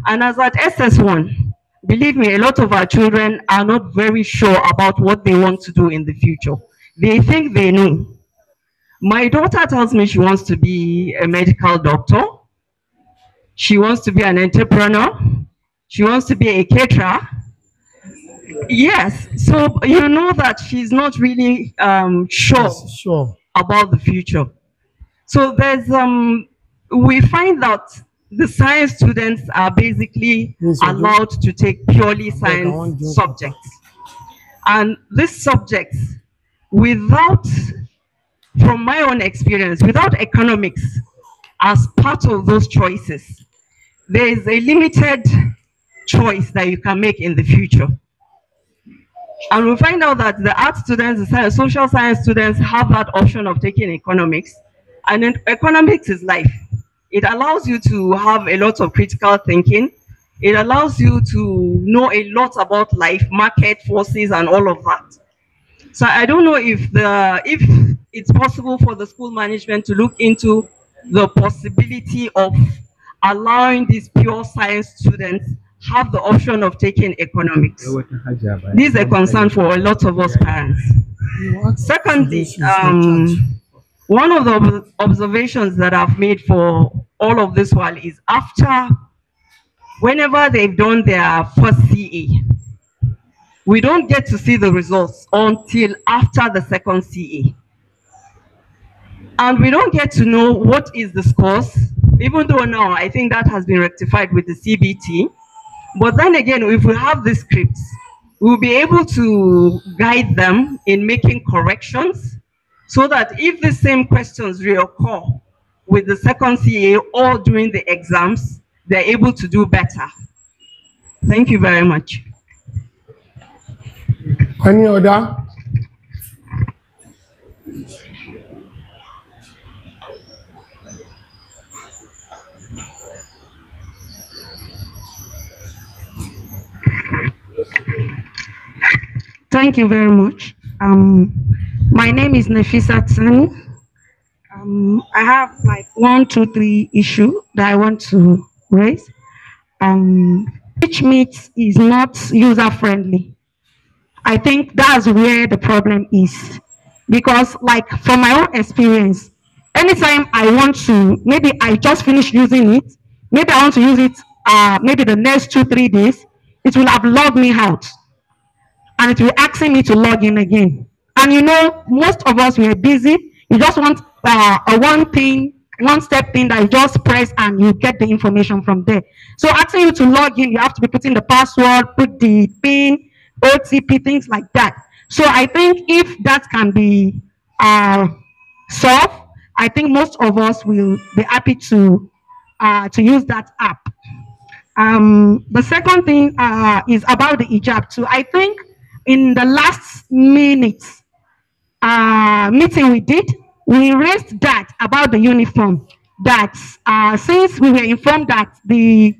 And as at SS1, believe me, a lot of our children are not very sure about what they want to do in the future. They think they know. My daughter tells me she wants to be a medical doctor. She wants to be an entrepreneur. She wants to be a caterer. Yes, so you know that she's not really sure about the future. So there's we find that the science students are basically allowed to take purely science subjects. And these subjects, without, from my own experience, without economics as part of those choices, there is a limited choice that you can make in the future. And we find out that the art students, the social science students have that option of taking economics. And economics is life. It allows you to have a lot of critical thinking. It allows you to know a lot about life, market forces, and all of that. So I don't know if it's possible for the school management to look into the possibility of allowing these pure science students have the option of taking economics. This is a concern for a lot of us parents. Secondly, one of the observations that I've made for all of this while is whenever they've done their first CA, we don't get to see the results until after the second CA. And we don't get to know what is the scores, even though now I think that has been rectified with the CBT. But then again, if we have the scripts, we'll be able to guide them in making corrections so that if the same questions reoccur with the second CA or during the exams, they're able to do better. Thank you very much. Any other? Thank you very much. My name is Nefisa Tsani. I have like 1, 2, 3 issue that I want to raise. Which meat is not user friendly. I think that's where the problem is. Because like from my own experience, anytime I want to, maybe I just finished using it, maybe I want to use it maybe the next 2, 3 days, it will have logged me out. And it will asking me to log in again. And you know, most of us were busy. You just want a one-step thing that you just press and you get the information from there. So asking you to log in, you have to be putting the password, put the PIN, OTP, things like that. So I think if that can be solved, I think most of us will be happy to use that app. The second thing is about the hijab too. I think in the last minute meeting we did, we raised that about the uniform. That since we were informed that the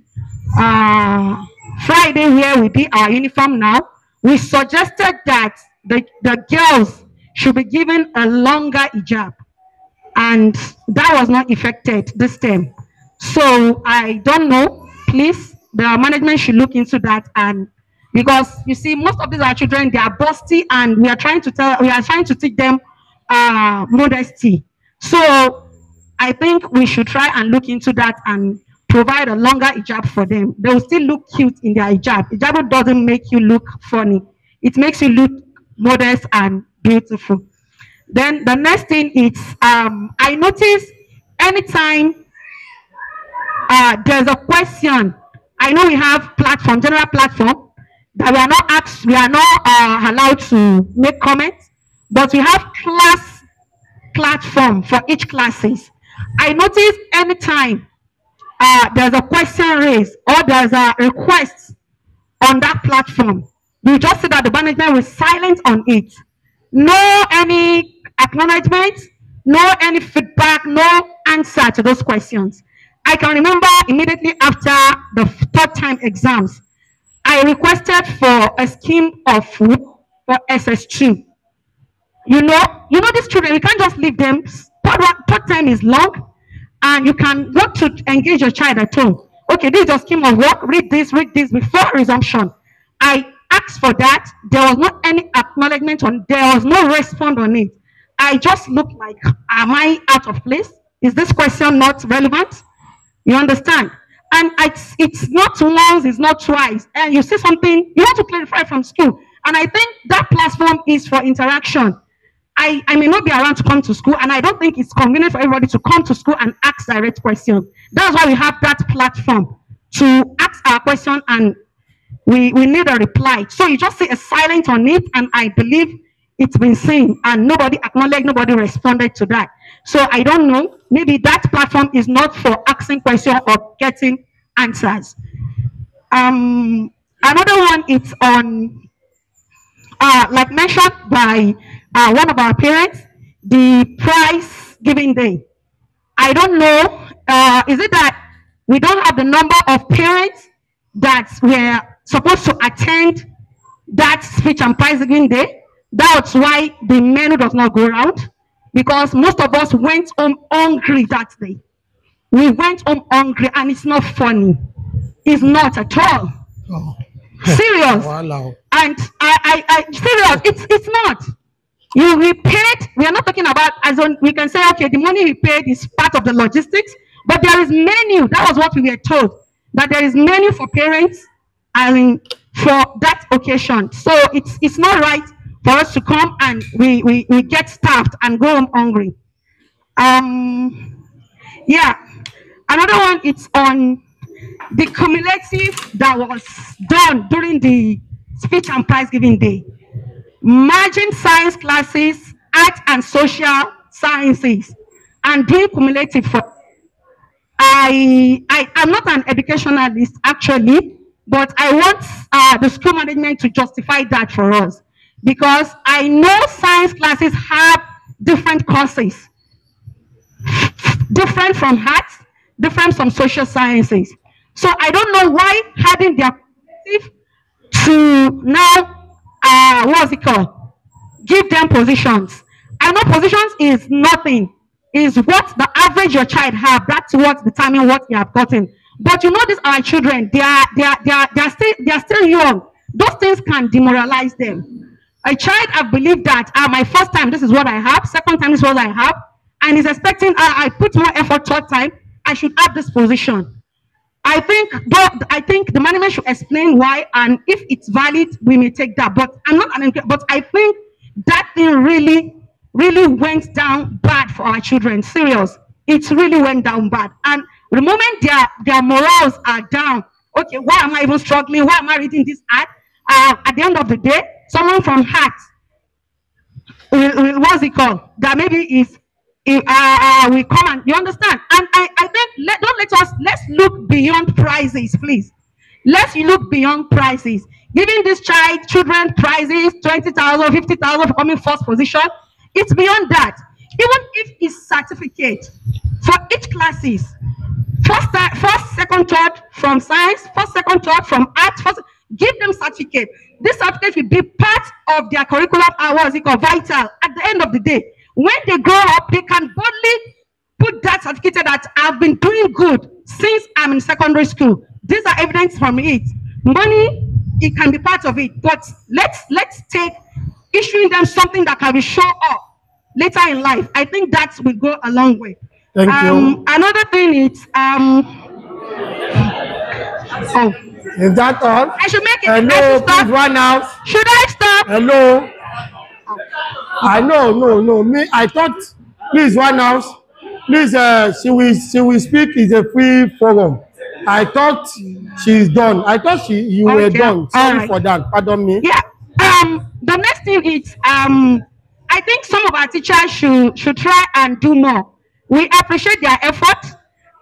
Friday where we did our uniform now, we suggested that the girls should be given a longer hijab. And that was not effected this time. So I don't know, please, the management should look into that. And because you see, most of these are children, they are busty, and we are trying to teach them modesty. So I think we should try and look into that and provide a longer hijab for them. They will still look cute in their hijab. Hijab doesn't make you look funny. It makes you look modest and beautiful. Then the next thing is, I notice anytime there's a question, I know we have platform, general platform, that we are not allowed to make comments, but we have class platform for each classes. I notice anytime there's a question raised or there's a request on that platform, you just see that the management was silent on it. No any acknowledgement, no any feedback, no answer to those questions. I can remember immediately after the 3rd time exams, I requested for a scheme of for SS2. You know these children, you can't just leave them. Third time is long, and you can want to engage your child at home. Okay, this is your scheme of work. Read this before resumption. I asked for that. There was not any acknowledgement there was no response on it. I just looked like, am I out of place? Is this question not relevant? You understand? And it's not once, it's not twice. And you see something, you want to clarify from school. And I think that platform is for interaction. I may not be around to come to school, and I don't think it's convenient for everybody to come to school and ask direct questions. That's why we have that platform to ask our question, and we need a reply. So you just see a silence on it, and I believe it's been seen, and nobody acknowledged, nobody responded to that. So I don't know, maybe that platform is not for asking questions or getting answers. Another one is on, like mentioned by one of our parents, the prize giving day. I don't know, is it that we don't have the number of parents that were supposed to attend that speech and prize giving day? That's why the menu does not go around, because most of us went home hungry that day. we went home hungry, and it's not funny. It's not at all. Oh. Serious. Wow. And I serious. It's not. We paid. We are not talking about as on. We can say, okay, the money we paid is part of the logistics, but there is menu. That was what we were told, that there is menu for parents and for that occasion. So it's not right for us to come and we get starved and go home hungry. Yeah. Another one, it's on the cumulative that was done during the speech and prize giving day. Merging science classes, art and social sciences, and doing cumulative for. I'm not an educationalist actually, but I want the school management to justify that for us, because I know science classes have different courses, different from arts, different from social sciences. So I don't know why having their cumulative to now, what's it called? Give them positions. I know positions is nothing. Is what the average your child have. That's what determine what you have gotten. But you know, these are children. They are still young. Those things can demoralize them. A child, I believe that my first time, this is what I have. Second time, this is what I have, and is expecting I put more effort. Third time, I should have this position. I think the management should explain why, and if it's valid, we may take that. But I'm not but I think that thing really went down bad for our children. Serious. It really went down bad. And the moment their morals are down, okay, why am I even struggling? Why am I reading this art? At the end of the day, someone from heart, what's it called? That maybe is we come and you understand. And I think let's look beyond prizes, please. Let's look beyond prizes. Giving this children prizes, 20,000, 50,000 for coming first position, it's beyond that. Even if it's certificate for each classes, first, second, third from science, first, second, third from art, give them certificate. This certificate will be part of their curriculum hours, vital. At the end of the day, when they grow up, they can boldly put that certificate that I've been doing good since I'm in secondary school. These are evidence from it. Money, it can be part of it, but let's take issuing them something that can be shown up later in life. I think that will go a long way. Thank you. Another thing is is that all? I should make it. Hello, please run out. Should I stop? Hello. No. Me, I thought. Please run out. Please, she will speak. It's a free forum. I thought she's done. I thought you were done. Sorry for that. Pardon me. Yeah. The next thing is I think some of our teachers should try and do more. We appreciate their effort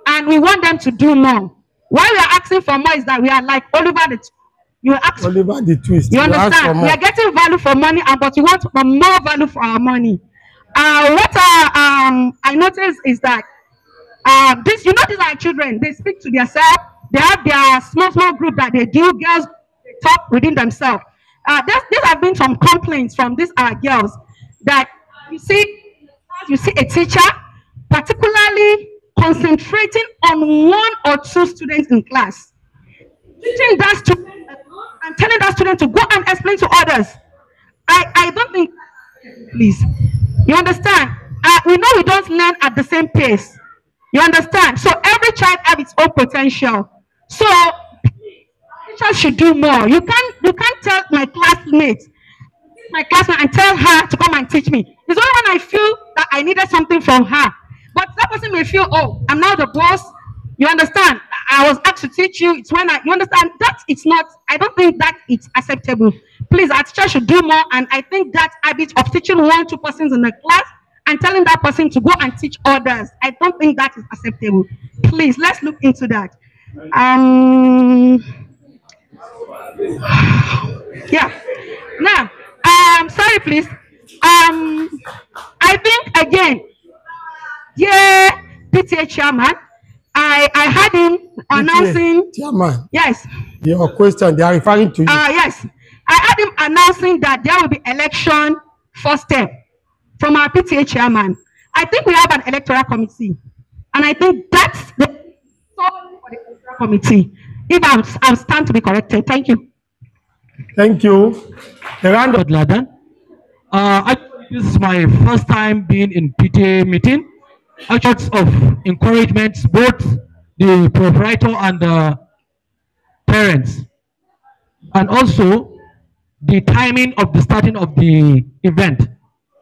and we want them to do more. Why we are asking for more is that we are like Oliver the Twist. You understand? We are getting value for money, but we want more value for our money. I noticed is that these are children. They speak to themselves. They have their small group that they do. Girls talk within themselves. There have been some complaints from these girls that you see a teacher particularly concentrating on one or two students in class, teaching that student and telling that student to go and explain to others. I don't think, please, you understand? We know we don't learn at the same pace. You understand? So every child has its own potential. So teachers should do more. You can't tell my classmate and tell her to come and teach me. It's only when I feel that I needed something from her. But that person may feel, oh, I'm now the boss. You understand? I was asked to teach you. It's when you understand that it's not. I don't think that it's acceptable. Please, our teacher should do more. And I think that habit of teaching 1-2 persons in the class and telling that person to go and teach others, I don't think that is acceptable. Please, let's look into that. Yeah. Now, sorry, please. I think again, yeah, PTA chairman. I had him announcing. Chairman. Yes. Your question, they are referring to you. Yes. I had him announcing that there will be election first step from our PTA chairman. I think we have an electoral committee. And I think that's the solely for the cultural committee. If I'm stand to be corrected. Thank you. Thank you. A round of Ladan. Actually, this is my first time being in PTA meeting. Actually, of encouragement, both the proprietor and the parents, and also the timing of the starting of the event.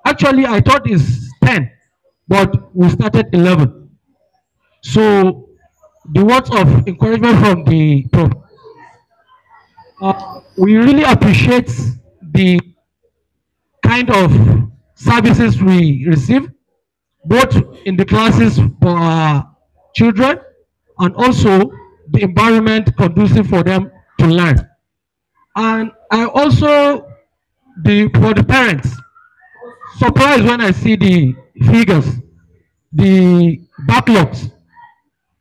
Actually, I thought it's 10, but we started 11. So the words of encouragement from the we really appreciate the kind of services we receive, both in the classes for our children and also the environment conducive for them to learn. And I also, for the parents, surprised when I see the figures, the backlogs.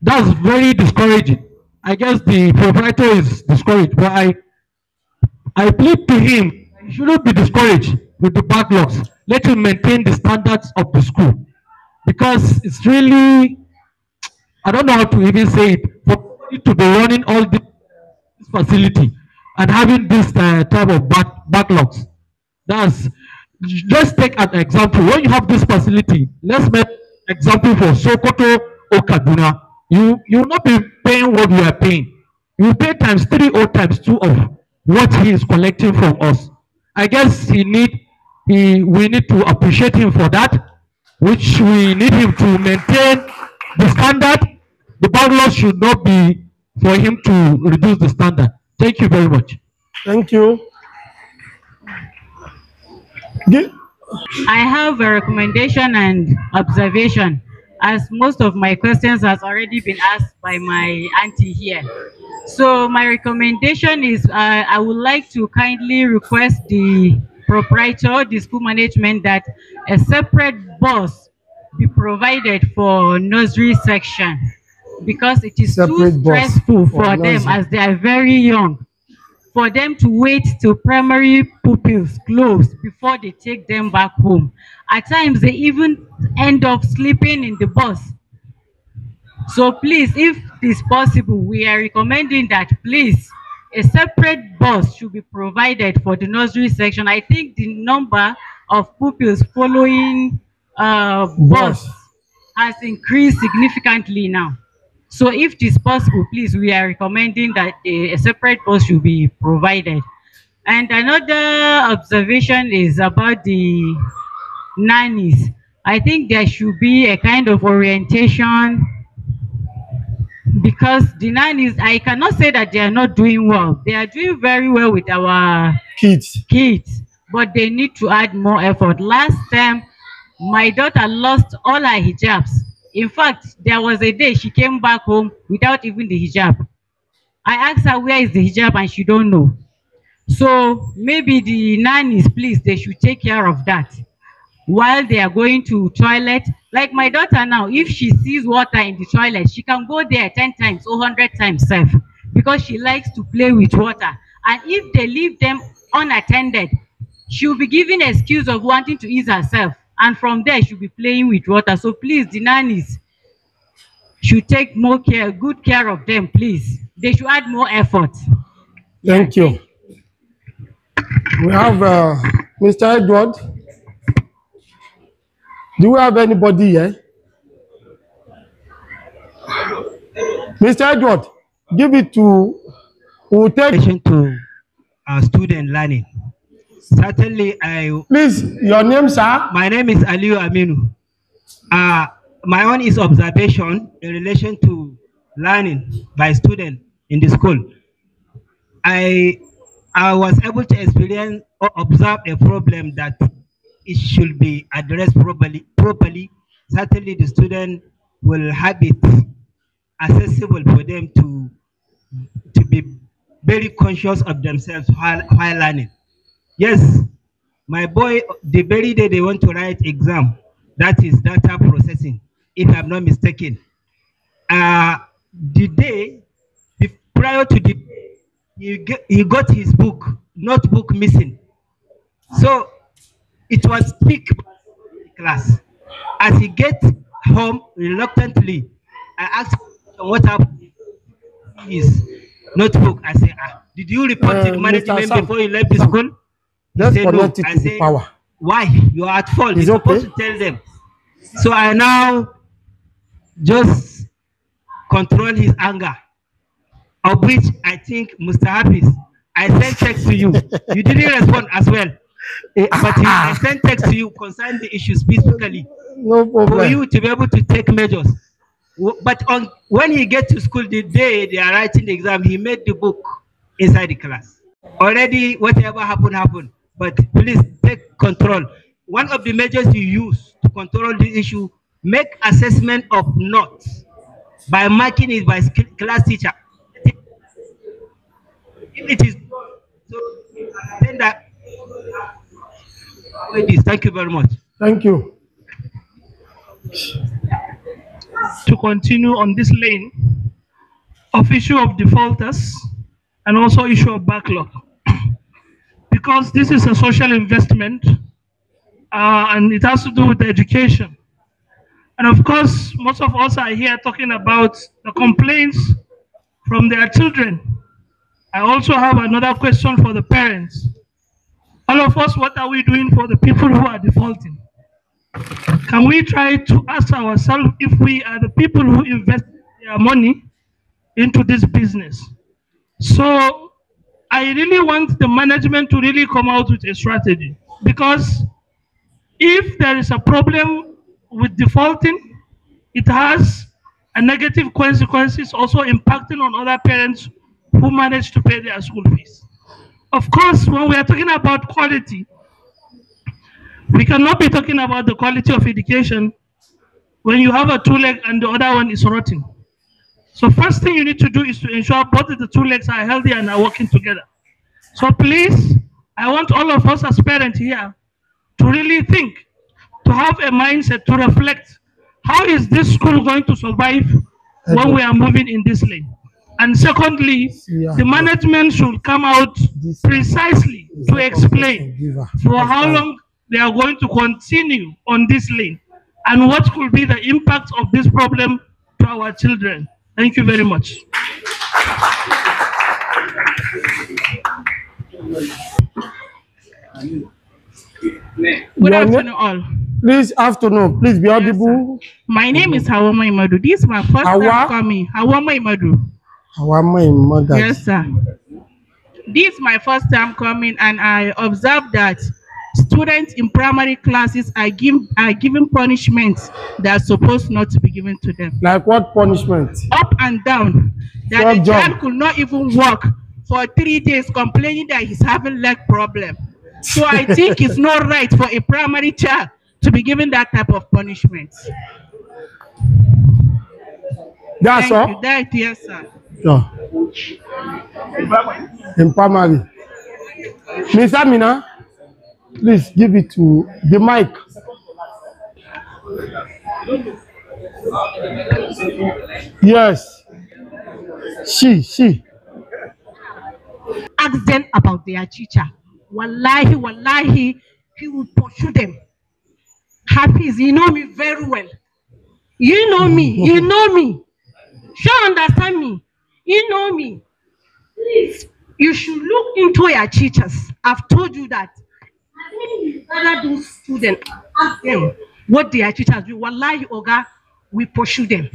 That's very discouraging. I guess the proprietor is discouraged, but I plead to him, he shouldn't be discouraged with the backlogs. Let him maintain the standards of the school. Because it's really, I don't know how to even say it, for somebody to be running all this facility and having this type of backlogs. That's, let's take an example. When you have this facility, let's make example for Sokoto or Kaduna. You will not be paying what we are paying. You pay times 3 or times 2 of what he is collecting from us. I guess we need to appreciate him for that, which we need him to maintain the standard. The backlog should not be for him to reduce the standard. Thank you very much. Thank you. I have a recommendation and observation, as most of my questions has already been asked by my auntie here. So my recommendation is I would like to kindly request the proprietor, the school management, that a separate bus be provided for nursery section, because it is too stressful for them as they are very young, for them to wait till primary pupils close before they take them back home. At times, they even end up sleeping in the bus. So please, if it's possible, we are recommending that please, a separate bus should be provided for the nursery section. I think the number of pupils following bus has increased significantly now. So if it is possible, please, we are recommending that a separate bus should be provided. And another observation is about the nannies. I think there should be a kind of orientation, because the nannies, I cannot say that they are not doing well. They are doing very well with our kids, but they need to add more effort. Last time, my daughter lost all her hijabs. In fact, there was a day she came back home without even the hijab. I asked her where is the hijab and she don't know. So maybe the nannies, please, they should take care of that while they are going to toilet. Like my daughter now, if she sees water in the toilet, she can go there 10 times or 100 times safe, because she likes to play with water. And if they leave them unattended, she'll be giving an excuse of wanting to ease herself, and from there she'll be playing with water. So please, the nannies should take more care, good care of them, please. They should add more effort. Thank you. We have Mr. Edward. Do we have anybody here? Mr. Edward, give it to, we'll take to student learning. Certainly, please, your name, sir? My name is Aliu Aminu. My own is observation in relation to learning by students in the school. I was able to experience or observe a problem that it should be addressed properly. Certainly, the student will have it accessible for them to be very conscious of themselves while learning. Yes, my boy, the very day they want to write exam, that is data processing, if I'm not mistaken. The day prior to the he got his notebook missing. So it was peak class. As he gets home reluctantly, I asked what happened his notebook. I said, did you report to the management before you left the school? He Let's said, no. connect it I to the said, power. why? You are at fault. It's You're supposed okay. to tell them. So I now just control his anger, of which I think, Mr. Hafiz, I sent text to you. You didn't respond as well. But I sent text to you concerning the issue specifically. No problem. For you to be able to take measures. But when he gets to school, the day they are writing the exam, he made the book inside the class. Already, whatever happened. But please take control. One of the measures you use to control the issue, make assessment of notes by marking it by class teacher. If it is so, then that. Thank you very much. Thank you. To continue on this lane of issue of defaulters and also issue of backlog, because this is a social investment and it has to do with education. And of course, most of us are here talking about the complaints from their children. I also have another question for the parents. All of us, what are we doing for the people who are defaulting? Can we try to ask ourselves if we are the people who invest their money into this business? So I really want the management to really come out with a strategy, because if there is a problem with defaulting, it has a negative consequences also impacting on other parents who manage to pay their school fees. Of course, when we are talking about quality, we cannot be talking about the quality of education when you have a two leg and the other one is rotting. So first thing you need to do is to ensure both of the two legs are healthy and are working together. So please, I want all of us as parents here to really think, to have a mindset to reflect, how is this school going to survive when we are moving in this lane? And secondly, the management should come out precisely to explain for how long they are going to continue on this lane and what could be the impact of this problem to our children. Thank you very much. Good afternoon, all. Please, afternoon. Please be audible. My name is Hawama Imadu. This is my first time coming. Hawama Imadu. Hawama Imadu. Yes, sir. This is my first time coming, and I observed that students in primary classes are given punishments that are supposed not to be given to them. Like what punishment? Up and down. That the child could not even walk for 3 days, complaining that he's having leg problem. So I think it's not right for a primary child to be given that type of punishment. That's all? Yes, sir. Yeah. In primary. Miss Amina, please give it to the mic. Yes. She. Ask them about their teacher. Wallahi, he will pursue them. Hafiz, you know me very well. You know me. Sure, understand me. You know me. Please, you should look into your teachers. I've told you that. Other those students, ask them what their teachers do. Wallahi, Oga, we pursue them.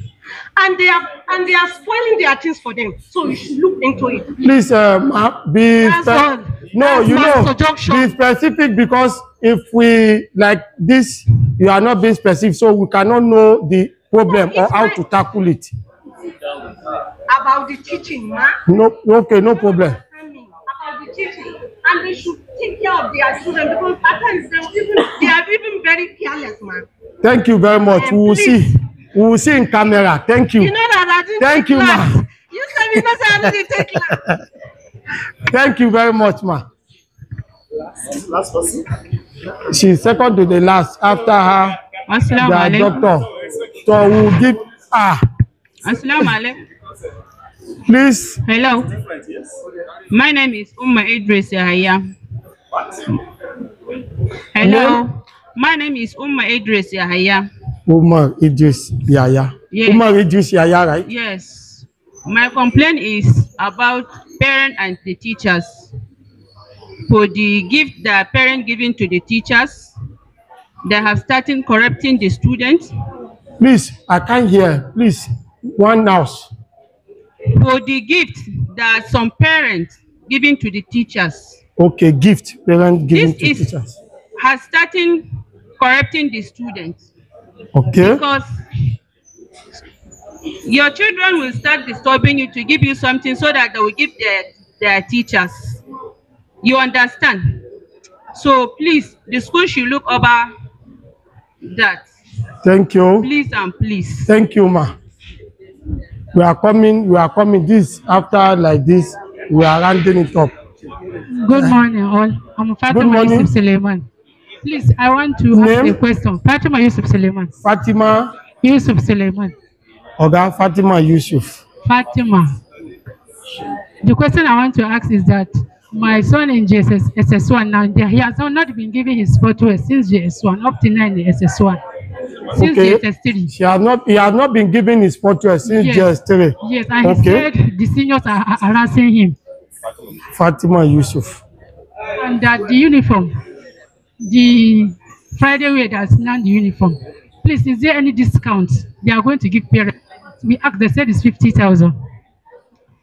And they are spoiling their things for them. So you should look into it. Please, be specific, because if we like this, you are not being specific, so we cannot know the problem or how to tackle it. About the teaching, ma? No, okay, no problem. About the teaching, and they should take care of their children, because at times they are even very careless, man. Thank you very much. We will see. We will see in camera. Thank you. You know that I didn't Thank you, ma. You said you know that I didn't take class. Thank you very much, ma. Last person. She's second to the last. After her, the doctor. So we'll give Assalamu alaikum. Please. Hello. My name is Idris Yahaya. What? Hello. My name is Idris Yahaya. Umar Idris Yaya. Yes. Umar Idris Yaya, right? Yes. My complaint is about parents and the teachers. For the gift that parent giving to the teachers, they have started corrupting the students. Please, I can't hear. Please, one house. For the gift that some parents giving to the teachers. Okay, gift parent giving This to is teachers. has started corrupting the students. Okay. Because your children will start disturbing you to give you something so that they will give their teachers. You understand? So please, the school should look over that. Thank you. Please and please. Thank you, ma. We are coming. This after like this, we are rounding it up. Good morning, all. I'm Fatima Yusuf Suleiman. Please, I want to ask a question. Fatima Yusuf Suleiman. Fatima Yusuf Suleiman. Oga Fatima Yusuf. Fatima. The question I want to ask is that my son in JSS SS1 now, he has not been given his photo since JS1 up to 9 in SS1. Since Okay. JS3. He has not been given his photo since JS3. Yes, and he said the seniors are harassing him. Fatima Yusuf. And that the uniform, the Friday wear that's not the uniform. Please, is there any discount they are going to give parents? We asked, they said it's 50,000.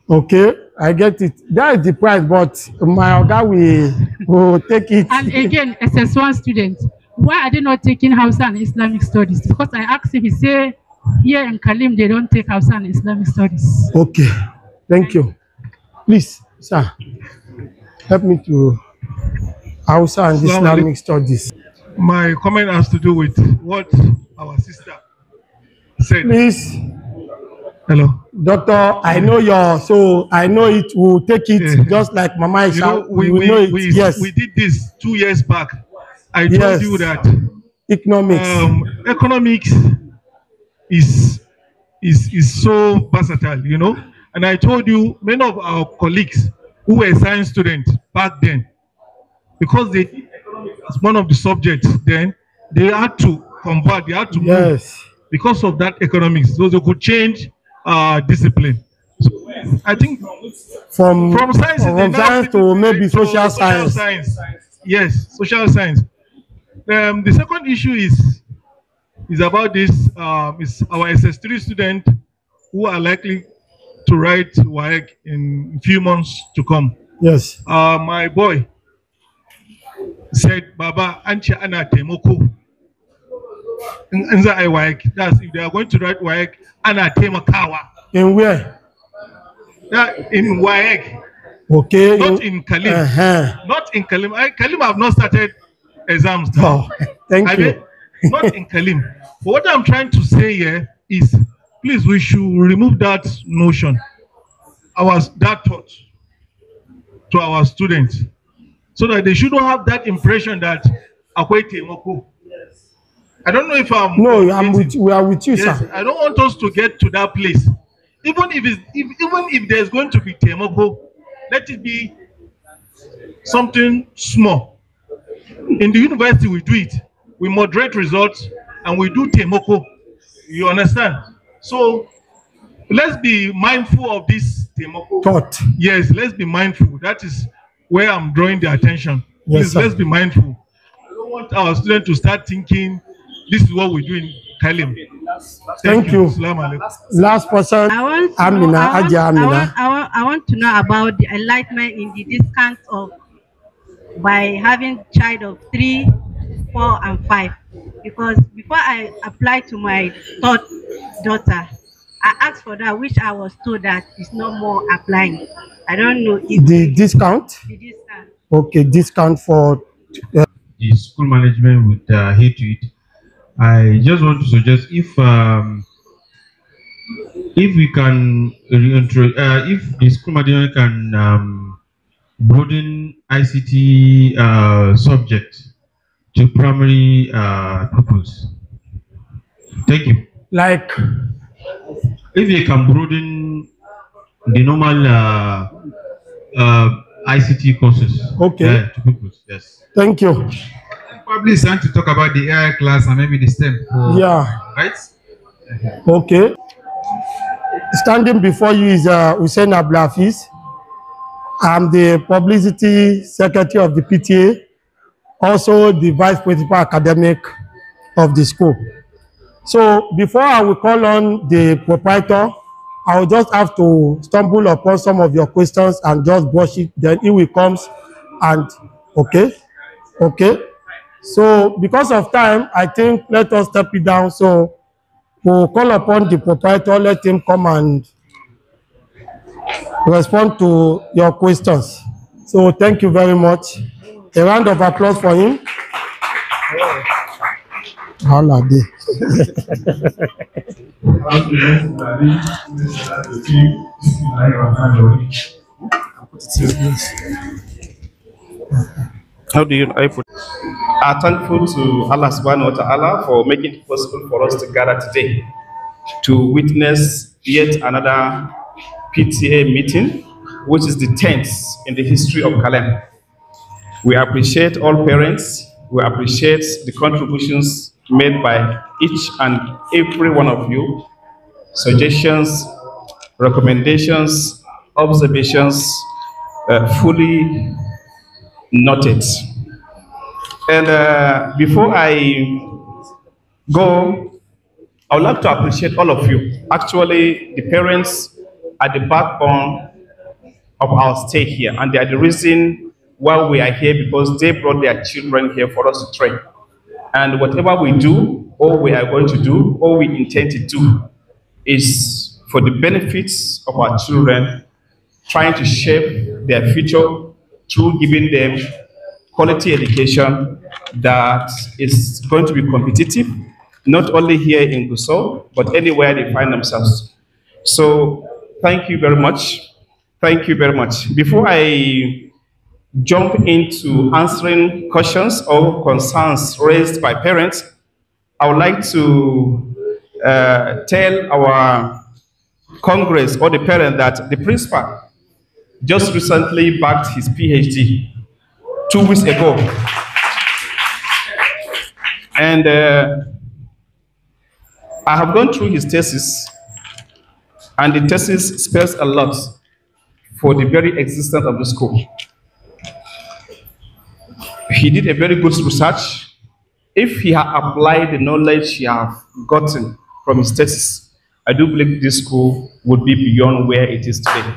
Okay, I get it. That is the price, but my Oga will take it. And again, SS1 students, why are they not taking Hausa and Islamic studies? Because I asked him, he said here in Kalem they don't take Hausa and Islamic studies. Okay, thank you. Please, sir, help me to Hausa and Islamic studies. My comment has to do with what our sister said. Please. Hello. Doctor, I know I know it will take it just like Mama Isha. You know, we did this 2 years back. I told you that economics is so versatile, you know. And I told you many of our colleagues who were science students back then, because they did economics as one of the subjects, then they had to convert, they had to move because of that economics, so they could change discipline. So I think from science to maybe social science. Yes, social science. The second issue is about this. Is our SS3 students who are likely to write WAEC in a few months to come. Yes. My boy said, Baba, Ancha ana taimako. In za a yi WAEC, that's if they are going to write WAEC, ana taimakawa. In where? In WAEC. Okay. Not in Kalem. Not in Kalem. Kalem have not started exams now. Oh, thank you. Not in Kalem. But what I'm trying to say here is, please, we should remove that notion, that thought to our students, so that they shouldn't have that impression that Akwe Temoko. I don't know if I'm. No, we are with you, yes, sir. I don't want us to get to that place. Even if there's going to be Temoko, let it be something small. In the university, we do it. We moderate results and we do Temoko. You understand? So let's be mindful of this Temoko thought. Yes, let's be mindful. That is where I'm drawing the attention. Yes, Please, let's be mindful. I don't want our students to start thinking this is what we do in Kalem. Thank you. Last person, Amina. I want to know about the enlightenment in the discount of by having child of 3, 4, and 5. Because before I applied to my third daughter, I asked for that, which I was told that is no more applying. I don't know if the discount. The discount. Okay, discount for the school management would hate to it. I just want to suggest if we can if the school management can broaden ICT subject to primary pupils. Thank you. Like if they can broaden the normal ICT courses. Okay. To pupils. Yes. Thank you. probably is trying to talk about the AI class and maybe the STEM. Yeah. Right? Okay. Standing before you is Hussein Abdulhafiz. I'm the publicity secretary of the PTA, also the vice principal academic of the school. So before I will call on the proprietor, I will just have to stumble upon some of your questions and just brush it. Then he will come and okay. So because of time, I think let us step it down. So we'll call upon the proprietor, let him come and respond to your questions. So thank you very much. A round of applause for him. Holiday. How do I put? Are thankful to Allah subhanahu wa ta'ala for making it possible for us to gather today to witness yet another PTA meeting, which is the 10th in the history of Kalem. We appreciate all parents. We appreciate the contributions made by each and every one of you. Suggestions, recommendations, observations, fully noted. And before I go, I would like to appreciate all of you. Actually, the parents are the backbone of our stay here, and they are the reason why we are here, because they brought their children here for us to train. And whatever we do, or we are going to do, or we intend to do, is for the benefits of our children, trying to shape their future through giving them quality education that is going to be competitive, not only here in Gusau, but anywhere they find themselves. So thank you very much. Thank you very much. Before I jump into answering questions or concerns raised by parents, I would like to tell our Congress or the parent that the principal just recently backed his PhD 2 weeks ago. And I have gone through his thesis, and the thesis spells a lot for the very existence of the school. He did a very good research. If he had applied the knowledge he has gotten from his thesis, I do believe this school would be beyond where it is today.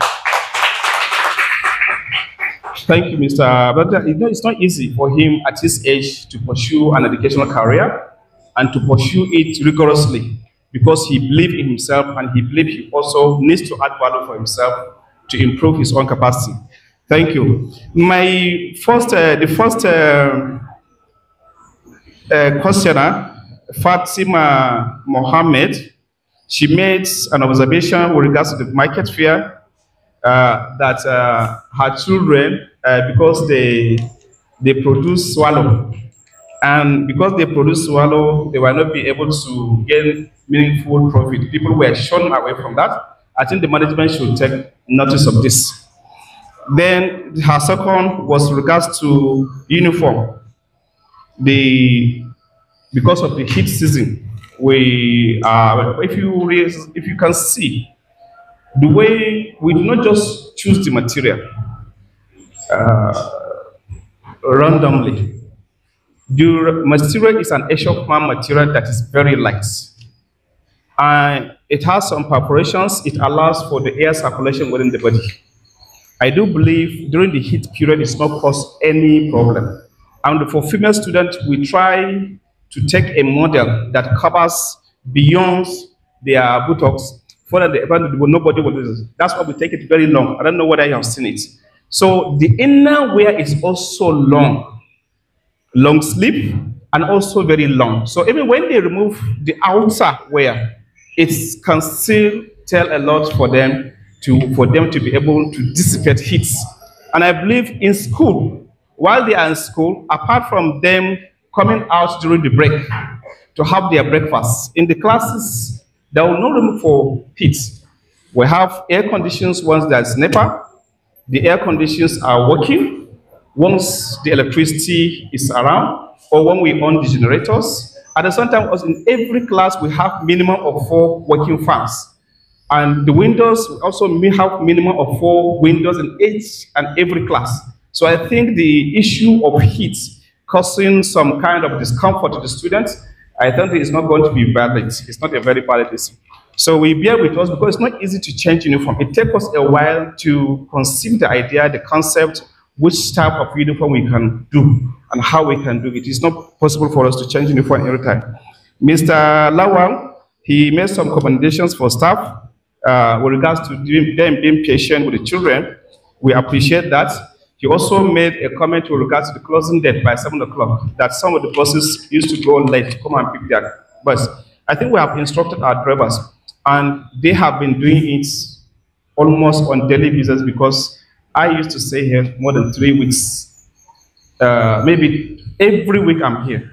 Thank you, Mr. But you know, it's not easy for him at his age to pursue an educational career and to pursue it rigorously, because he believes in himself and he believes he also needs to add value for himself to improve his own capacity. Thank you. My first, the first questioner, Fatima Mohammed, she made an observation with regards to the market fear that her children, because they produce swallow, and because they produce swallow, they will not be able to gain meaningful profit. People were shown away from that. I think the management should take notice of this. Then her second was regards to uniform. Because of the heat season, we if you can see the way we do not just choose the material randomly. The material is an Asian-farm material that is very light. It has some perforations. It allows for the air circulation within the body. I do believe during the heat period it's not cause any problem. And for female students, we try to take a model that covers beyond their buttocks, for that nobody will do this. That's why we take it very long. I don't know whether you have seen it. So the inner wear is also long sleeve, and also very long. So even when they remove the outer wear, it can still tell a lot for them to be able to dissipate heat. And I believe in school, while they are in school, apart from them coming out during the break to have their breakfast, in the classes, there will no room for heat. We have air conditions once there's NEPA. The air conditions are working once the electricity is around. or when we own the generators. At the same time, also in every class, we have minimum of 4 working fans. And the windows also have minimum of 4 windows in each and every class. So I think the issue of heat causing some kind of discomfort to the students, I think it's not going to be valid. It's not a very valid issue. So we bear with us because it's not easy to change uniform. It takes us a while to conceive the idea, the concept, which type of uniform we can do and how we can do it. It's not possible for us to change uniform every time. Mr. Lawang, he made some recommendations for staff with regards to them being patient with the children. We appreciate that. He also made a comment with regards to the closing date by 7 o'clock, that some of the buses used to go late to come and pick their bus. I think we have instructed our drivers, and they have been doing it almost on daily basis, because I used to stay here more than 3 weeks. Maybe every week I'm here,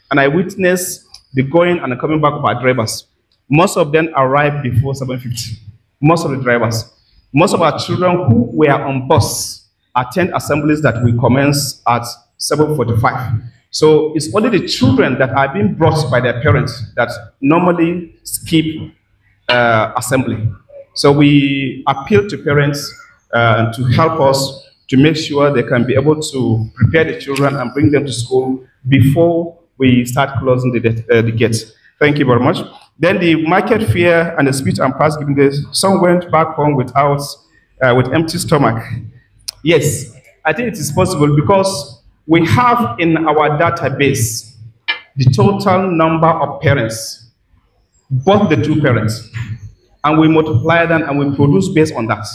and I witness the going and the coming back of our drivers. Most of them arrive before 7:50. Most of the drivers. Most of our children who were on bus attend assemblies that we commence at 7:45. So it's only the children that are being brought by their parents that normally skip assembly. So we appeal to parents to help us to make sure they can be able to prepare the children and bring them to school before we start closing the gates. Thank you very much. Then the market fair and the speech and prize giving days, some went back home with empty stomach. Yes, I think it is possible because we have in our database the total number of parents, both the 2 parents, and we multiply them and we produce based on that.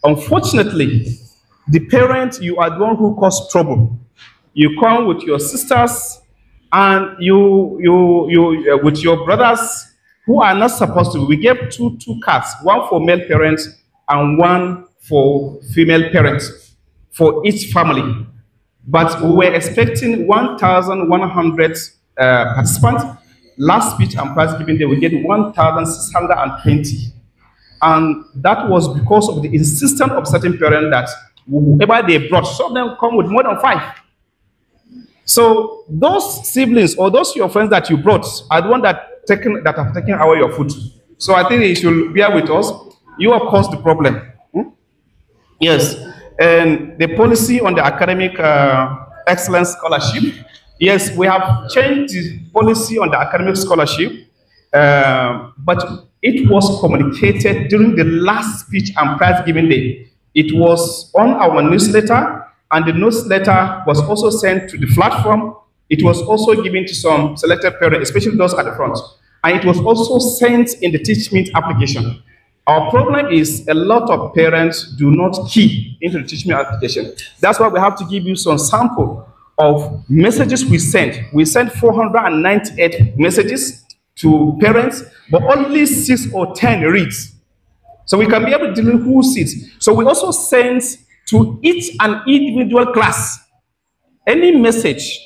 Unfortunately, the parent, you are the one who caused trouble. You come with your sisters and you with your brothers who are not supposed to. We gave two cards, one for male parents and one for female parents for each family. But we were expecting 1,100 participants. Last speech and prize giving day, we get 1,620. And that was because of the insistence of certain parents that whoever they brought, some of them come with more than 5. So those siblings or those your friends that you brought are the ones that have taken away your food. So I think you should bear with us. You have caused the problem. Yes. And the policy on the academic excellence scholarship. Yes, we have changed the policy on the academic scholarship, but it was communicated during the last speech and prize giving day. It was on our newsletter, and the newsletter was also sent to the platform. It was also given to some selected parents, especially those at the front. And it was also sent in the Teach Meet application. Our problem is a lot of parents do not key into the Teach Me application. That's why we have to give you some sample of messages we sent. We sent 498 messages to parents, but only 6 or 10 reads. So we can be able to deal with who sits. So we also sent to each and individual class any message.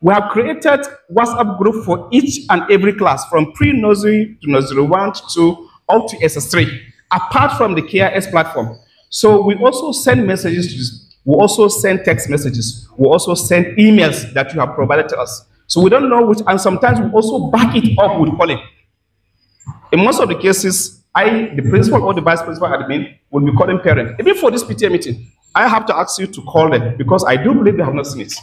We have created WhatsApp group for each and every class, from pre-nursery to nursery 1 to 2, up to SS3, apart from the KRS platform. So we also send messages, we also send text messages, we also send emails that you have provided to us. So we don't know which, and sometimes we also back it up with calling. In most of the cases, the principal or the vice principal admin will be calling parents. Even for this PTA meeting, I have to ask you to call them because I do believe they have not seen it.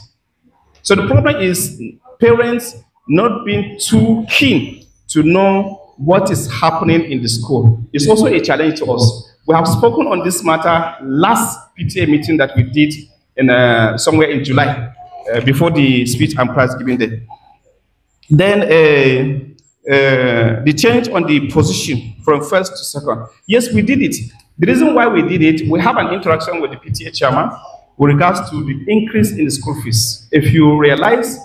So the problem is parents not being too keen to know what is happening in the school. It's also a challenge to us. We have spoken on this matter last PTA meeting that we did in somewhere in July, before the speech and prize giving day. Then the change on the position from first to second. Yes, we did it. The reason why we did it, we have an interaction with the PTA chairman with regards to the increase in the school fees. If you realize,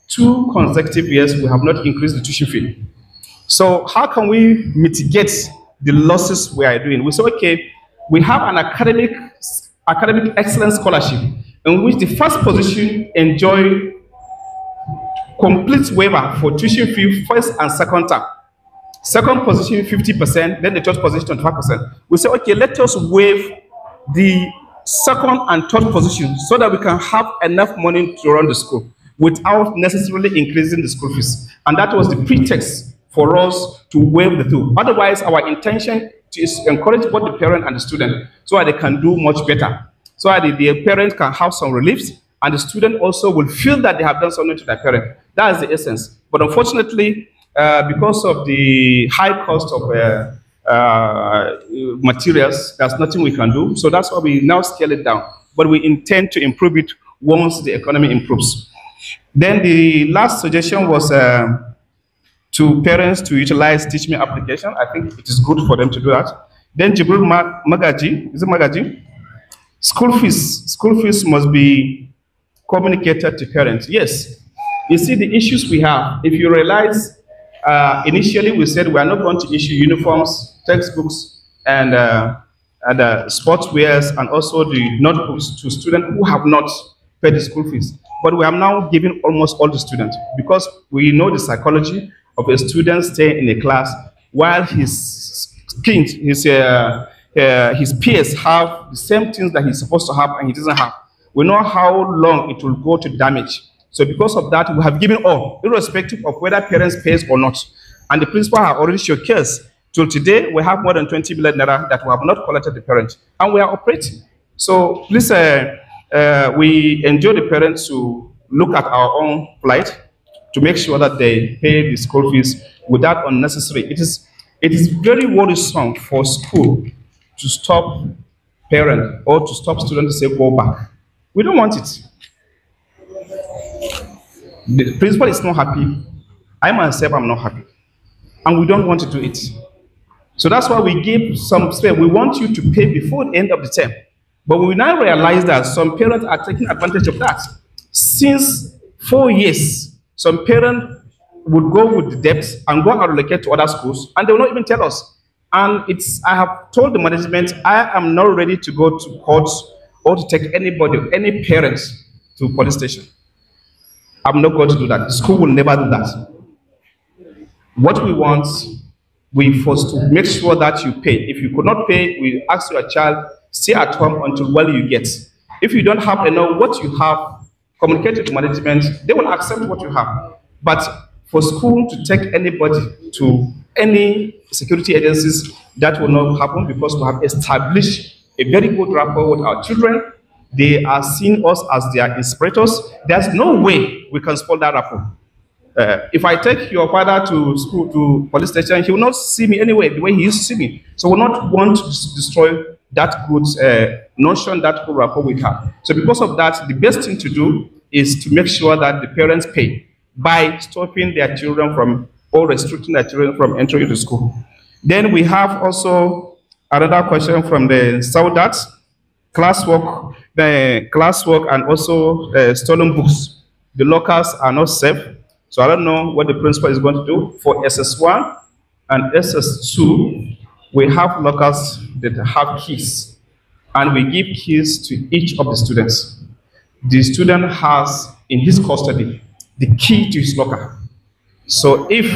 2 consecutive years we have not increased the tuition fee. So how can we mitigate the losses we are doing? We say, okay, we have an academic excellence scholarship in which the first position enjoy complete waiver for tuition fee first and second term. Second position 50%, then the third position 25%. We say, okay, let us waive the second and third position so that we can have enough money to run the school. without necessarily increasing the school fees. And that was the pretext for us to waive the two. Otherwise, our intention is to encourage both the parent and the student so that they can do much better. So that the parent can have some relief, and the student also will feel that they have done something to their parent. That is the essence. But unfortunately, because of the high cost of materials, there's nothing we can do. So that's why we now scale it down. But we intend to improve it once the economy improves. Then the last suggestion was to parents to utilize Teach Me application. I think it is good for them to do that. Then Jibril Magaji, is it Magaji? School fees must be communicated to parents. Yes. You see the issues we have. If you realize, initially we said we are not going to issue uniforms, textbooks, and sportswears, and also the notebooks to students who have not paid the school fees. But we are now giving almost all the students, because we know the psychology of a student staying in a class while his peers have the same things that he's supposed to have and he doesn't have. We know how long it will go to damage. So because of that, we have given all, irrespective of whether parents pay or not. And the principal have already showcased. Till today, we have more than 20 billion naira that we have not collected the parents, and we are operating. So please, we enjoy the parents to look at our own plight to make sure that they pay the school fees without unnecessary. It is very worrisome for school to stop parents or to stop students to say go back. We don't want it. The principal is not happy. I myself am not happy. And we don't want to do it. So that's why we give some space. We want you to pay before the end of the term. But we now realize that some parents are taking advantage of that. Since 4 years, some parents would go with the debts and go and relocate to other schools, and they will not even tell us. And I have told the management, I am not ready to go to court or to take anybody, any parents to police station. I'm not going to do that. The school will never do that. What we want, we force to make sure that you pay. If you could not pay, we ask your child, stay at home until well you get. If you don't have enough, what you have, communicate it to management, they will accept what you have. But for school to take anybody to any security agencies, that will not happen, because we have established a very good rapport with our children. They are seeing us as their inspirators. There's no way we can spoil that rapport. If I take your father to school, to police station, he will not see me anyway the way he used to see me. So we will not want to destroy that good notion, that good rapport we have. So because of that, the best thing to do is to make sure that the parents pay by stopping their children from, or restricting their children from entering the school. Then we have also another question from the Saudat, classwork, and also stolen books. The lockers are not safe. So I don't know what the principal is going to do. For SS1 and SS2, we have lockers that have keys, and we give keys to each of the students. The student has in his custody the key to his locker. So if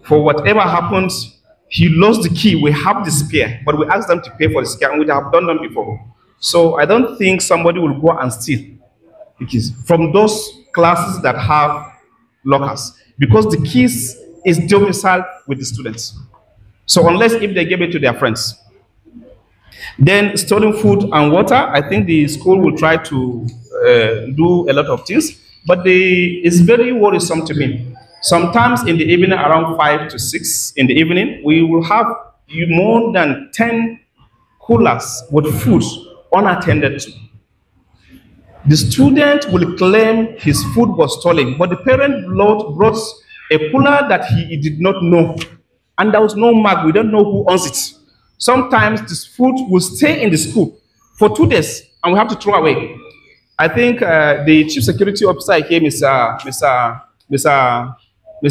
for whatever happens, he lost the key, we have the spare, but we ask them to pay for the spare, and we have done them before. So I don't think somebody will go and steal from those classes that have lockers, because the keys is domiciled with the students. So unless if they give it to their friends. Then stolen food and water, I think the school will try to do a lot of things, but it's very worrisome to me. Sometimes in the evening, around 5 to 6 in the evening, we will have more than 10 coolers with food unattended to. The student will claim his food was stolen, but the parent brought a cooler that he did not know, and there was no mark. We don't know who owns it. Sometimes this food will stay in the school for 2 days, and we have to throw away. I think the chief security officer here, Mr.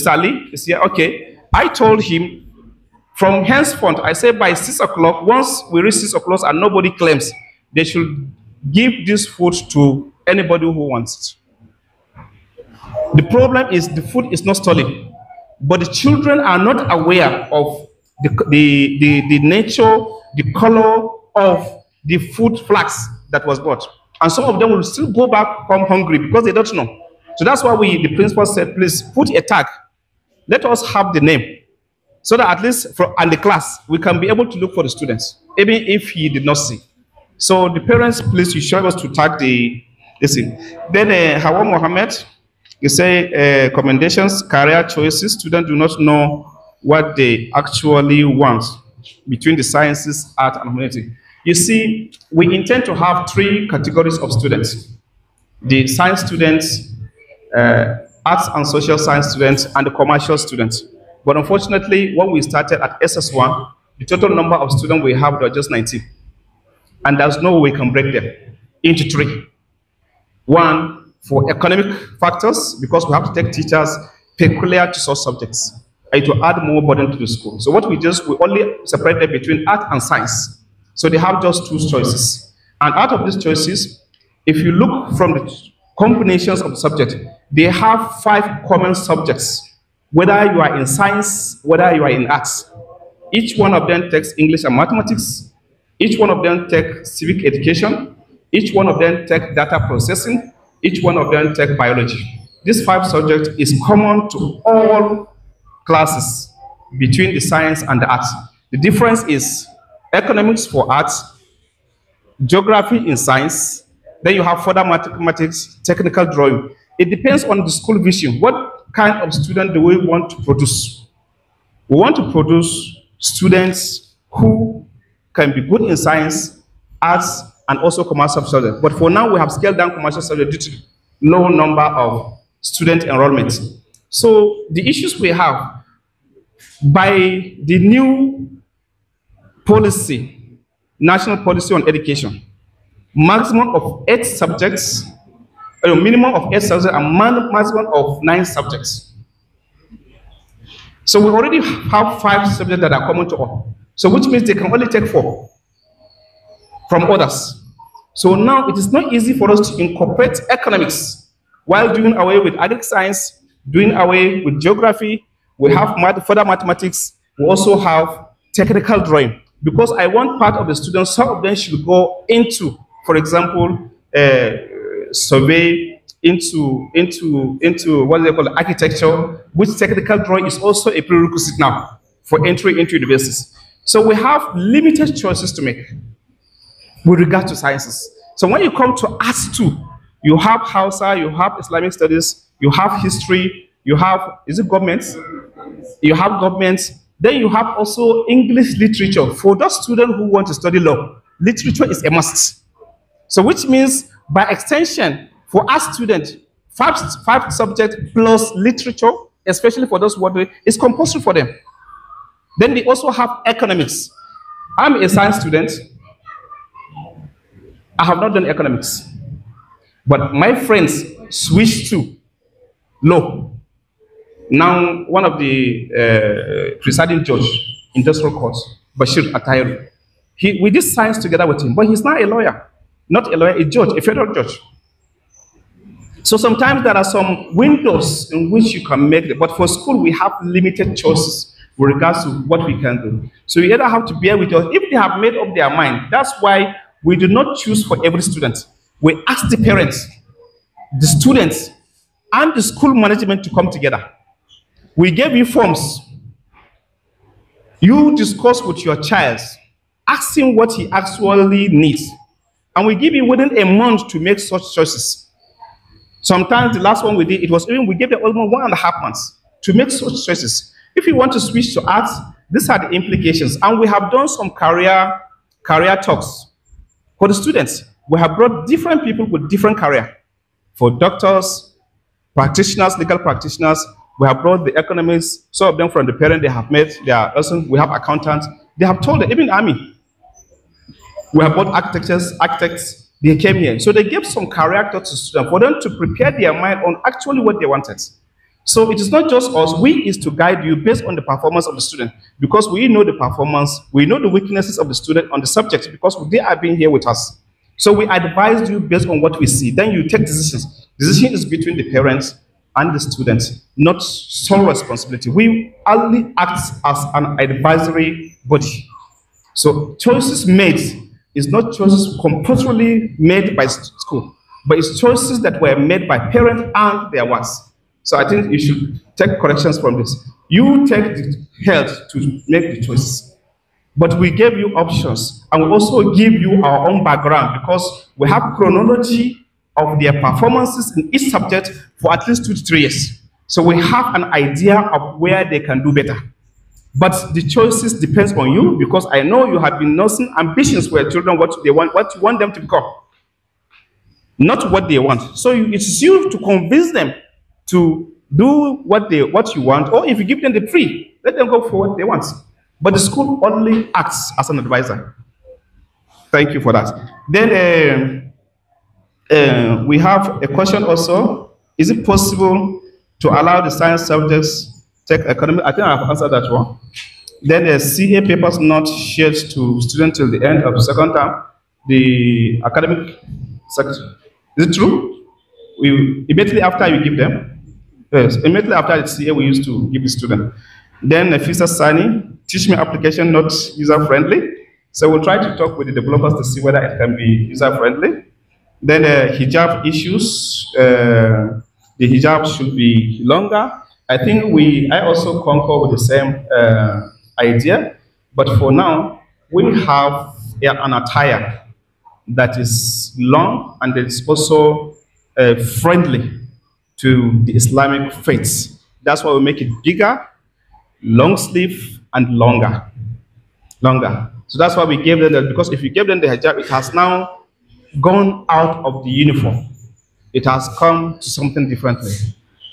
Ali, is here. Okay, I told him from henceforth, I said by 6 o'clock, once we reach 6 o'clock and nobody claims, they should give this food to anybody who wants it. The problem is the food is not stolen, but the children are not aware of the nature, the color of the food flags that was bought. And some of them will still go back home hungry because they don't know. So that's why the principal said, please put a tag. Let us have the name, so that at least and the class, we can be able to look for the students, even if he did not see. So the parents, please, you show us to tag this thing. Then Hawa Mohammed, you say commendations, career choices. Students do not know what they actually want between the sciences, art, and humanity. You see, we intend to have 3 categories of students: the science students, arts and social science students, and the commercial students. But unfortunately, when we started at SS1, the total number of students we have were just 19. And there's no way we can break them into 3. One, for economic factors, because we have to take teachers peculiar to such subjects, and to add more burden to the school. So what we only separate them between art and science. So they have just 2 choices. And out of these choices, if you look from the combinations of the subject, they have 5 common subjects, whether you are in science, whether you are in arts. Each one of them takes English and mathematics. Each one of them takes civic education. Each one of them takes data processing. Each one of them takes biology. This 5 subject is common to all classes between the science and the arts. The difference is economics for arts, geography in science, then you have further mathematics, technical drawing. It depends on the school vision. What kind of student do we want to produce? We want to produce students who can be good in science, arts, and also commercial subjects. But for now, we have scaled down commercial subjects due to low number of student enrollment. So the issues we have, by the new policy, national policy on education, maximum of 8 subjects, a minimum of 8 subjects, and maximum of 9 subjects. So we already have 5 subjects that are common to all. So which means they can only take 4 from others. So now it is not easy for us to incorporate economics while doing away with agric science, doing away with geography. We have further mathematics. We also have technical drawing. Because I want part of the students, some of them should go into, for example, survey, into what they call architecture, which technical drawing is also a prerequisite now for entry into universities. So we have limited choices to make with regard to sciences. So when you come to arts too, you have Hausa, you have Islamic studies, you have history, you have, is it governments? You have governments. Then you have also English literature. For those students who want to study law, literature is a must. So which means, by extension, for our students, 5 subjects plus literature, especially for those who want to, is compulsory for them. Then they also have economics. I'm a science student. I have not done economics. But my friends switched to law. Now, one of the presiding judge, industrial court, Bashir Atayru, we did science together with him, but he's not a lawyer. Not a lawyer, a judge, a federal judge. So sometimes there are some windows in which you can make it, but for school we have limited choices with regards to what we can do. So you either have to bear with us. If they have made up their mind, that's why we do not choose for every student. We ask the parents, the students, and the school management to come together. We gave you forms. You discuss with your child, ask him what he actually needs. And we give you within a month to make such choices. Sometimes the last one we did, we gave them almost 1.5 months to make such choices. If you want to switch to arts, these are the implications. And we have done some career talks for the students. We have brought different people with different career. For doctors, practitioners, legal practitioners, we have brought the economists, some of them from the parent, they have met their person. We have accountants. They have told them, even army. We have brought architects, they came here. So they gave some career talks to students for them to prepare their mind on actually what they wanted. So it is not just us, we is to guide you based on the performance of the student, because we know the performance, we know the weaknesses of the student on the subject, because they are being here with us. So we advise you based on what we see. Then you take decisions. Decision is between the parents and the students, not sole responsibility. We only act as an advisory body. So choices made is not choices compulsorily made by school, but it's choices that were made by parents and their ones. So I think you should take corrections from this. You take the health to make the choices. But we gave you options, and we also give you our own background because we have chronology of their performances in each subject for at least 2 to 3 years. So we have an idea of where they can do better. But the choices depends on you because I know you have been nursing ambitions for your children, what they want, what you want them to become, not what they want. So it's you to convince them to do what you want, or if you give them the free, let them go for what they want. But the school only acts as an advisor. Thank you for that. Then we have a question also. Is it possible to allow the science subjects take economic? I think I have answered that one. Then the CA papers not shared to students till the end of the second term. The academic section. Is it true? We immediately after you give them. Yes, immediately after the CA we used to give the student. Then the FISA signing. Teach me application not user-friendly. So we'll try to talk with the developers to see whether it can be user-friendly. Then hijab issues, the hijab should be longer. I think I also concur with the same idea, but for now, we have an attire that is long and that is also friendly to the Islamic faith. That's why we make it bigger, long sleeve, and longer. So that's why we gave them that, because if you gave them the hijab, it has now gone out of the uniform. It has come to something differently.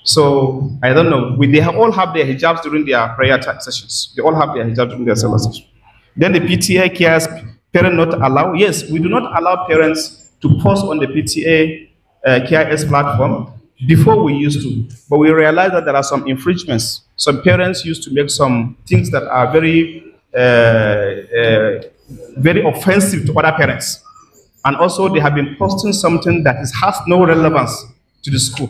So I don't know. They all have their hijabs during their prayer sessions. They all have their hijabs during their salah sessions. Then the PTA cares parent not allow. Yes, we do not allow parents to post on the PTA KIS platform before we used to, but we realized that there are some infringements. Some parents used to make some things that are very offensive to other parents. And also they have been posting something that has no relevance to the school.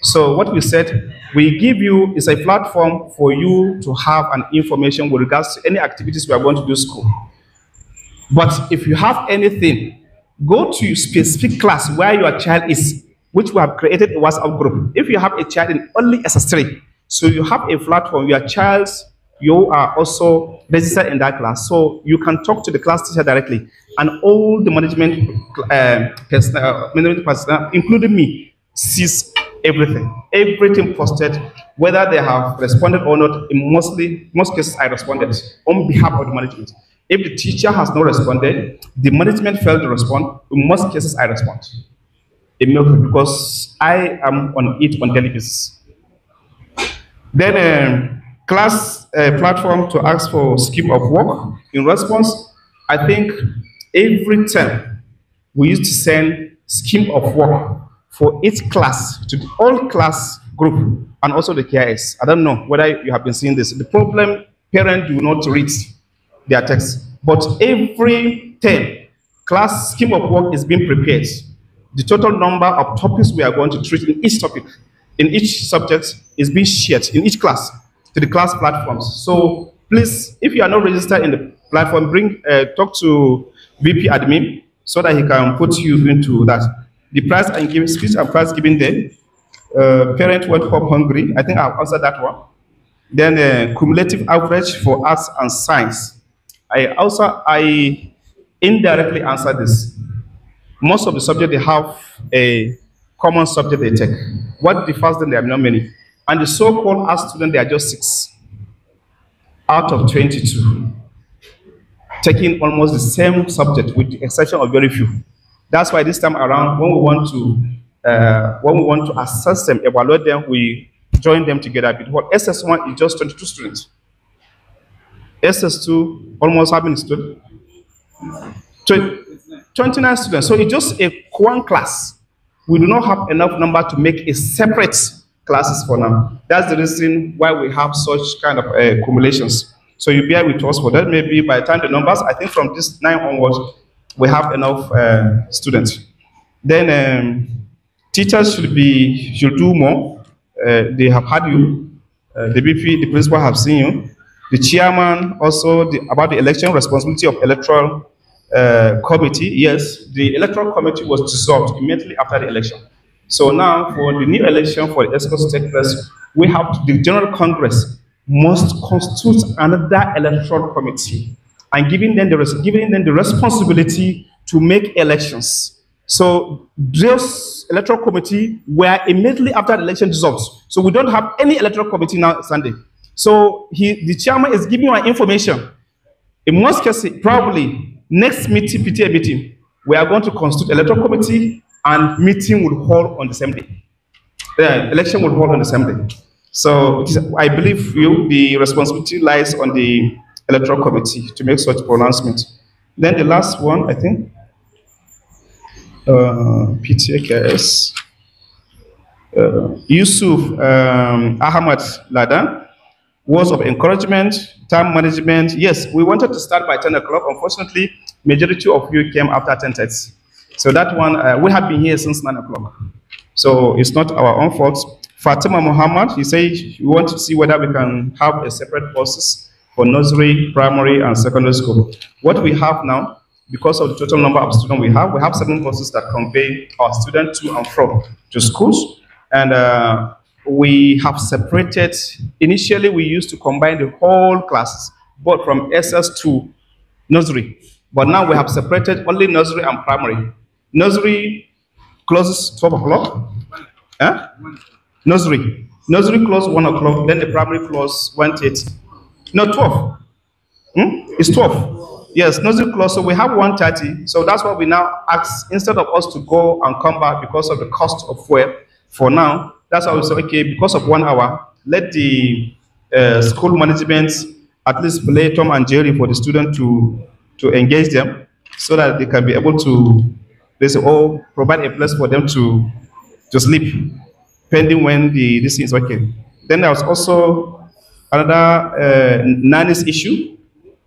So what we said, we give you is a platform for you to have an information with regards to any activities we are going to do in school. But if you have anything, go to your specific class where your child is, which we have created a WhatsApp group. If you have a child in only SS3, so you have a platform, you are also registered in that class. So you can talk to the class teacher directly. And all the management personnel, including me, sees everything. Everything posted, whether they have responded or not. In most cases, I responded on behalf of the management. If the teacher has not responded, the management failed to respond. In most cases, I respond. Because I am on it on daily basis. Then class platform to ask for scheme of work. In response, I think every term we used to send scheme of work for each class to the whole class group and also the KIS. I don't know whether you have been seeing this. The problem, parents do not read their text, but every term class scheme of work is being prepared. The total number of topics we are going to treat in each topic, in each subject, is being shared in each class to the class platforms. So please, if you are not registered in the platform, talk to VP admin so that he can put you into that. The price and giving speech and price giving day, parent went home hungry. I think I've answered that one. Then cumulative average for arts and science. I indirectly answered this. Most of the subjects, they have a common subject they take. What differs them, there are not many. And the so-called art students, they are just 6 out of 22, taking almost the same subject with the exception of very few. That's why this time around, when we want to assess them, evaluate them, we join them together. Because SS1 is just 22 students. SS2, almost how many students? 29 students. So it's just one class. We do not have enough number to make a separate classes for now. That's the reason why we have such kind of accumulations. So you bear with us for that. Maybe by the time the numbers, I think from this 9 onwards, we have enough students. Then teachers should do more. They have had you. The BP, the principal have seen you. The chairman also about the election responsibility of electoral committee, yes, the electoral committee was dissolved immediately after the election. So now, for the new election for the ESCOs to take place, we have the General Congress must constitute another electoral committee and giving them the responsibility to make elections. So those electoral committee were immediately after the election dissolved. So we don't have any electoral committee now Sunday. So the chairman is giving our information. In most cases, probably next meeting, PTA meeting, we are going to constitute electoral committee and meeting will hold on the same day. The election will hold on the same day. So I believe the responsibility lies on the electoral committee to make such pronouncement. Then the last one, I think, PTA KS, Yusuf Ahmad Ladan, words of encouragement, time management. Yes, we wanted to start by 10 o'clock. Unfortunately, majority of you came after 10:30. So that one, we have been here since 9 o'clock. So it's not our own fault. Fatima Muhammad, he said we want to see whether we can have a separate courses for nursery, primary, and secondary school. What we have now, because of the total number of students we have 7 courses that convey our students to and from to schools. And we have separated, initially we used to combine the whole classes, both from SS to nursery. But now we have separated only nursery and primary. Nursery closes 12 o'clock. Huh? Nursery closes 1 o'clock, then the primary closes 1:30. No, 12. It's 12. Yes, nursery close, so we have 1:30. So that's why we now ask, instead of us to go and come back because of the cost of fuel, for now, that's why we say, okay, because of 1 hour, let the school management at least play Tom and Jerry for the student to engage them so that they can be able to, they say, oh, provide a place for them to sleep, pending when this is working. Then there was also another nannies issue.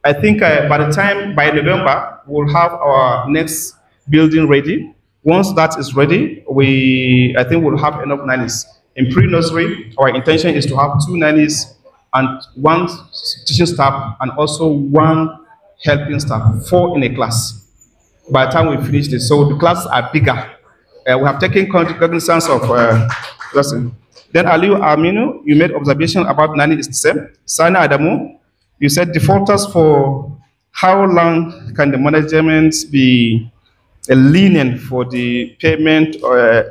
I think by November, we'll have our next building ready. Once that is ready, I think we'll have enough nannies. In pre-nursery, our intention is to have 2 nannies and 1 teaching staff and also 1 helping staff, 4 in a class. By the time we finish this, so the classes are bigger. We have taken cognizance of lesson. Then Aliu Aminu, you made observation about nanny is the same. Sana Adamu, you said defaulters for how long can the management be lenient for the payment or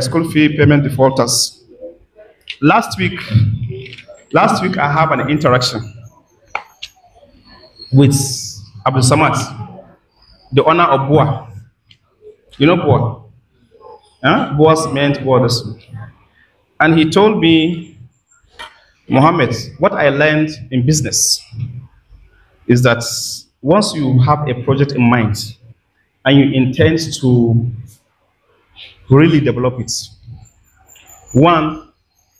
school fee payment defaulters? Last week I have an interaction with Abdul Samad, the owner of Boa. You know Boa? Huh? Boa's meant borders. And he told me, Mohammed, what I learned in business is that once you have a project in mind and you intend to really develop it, 1,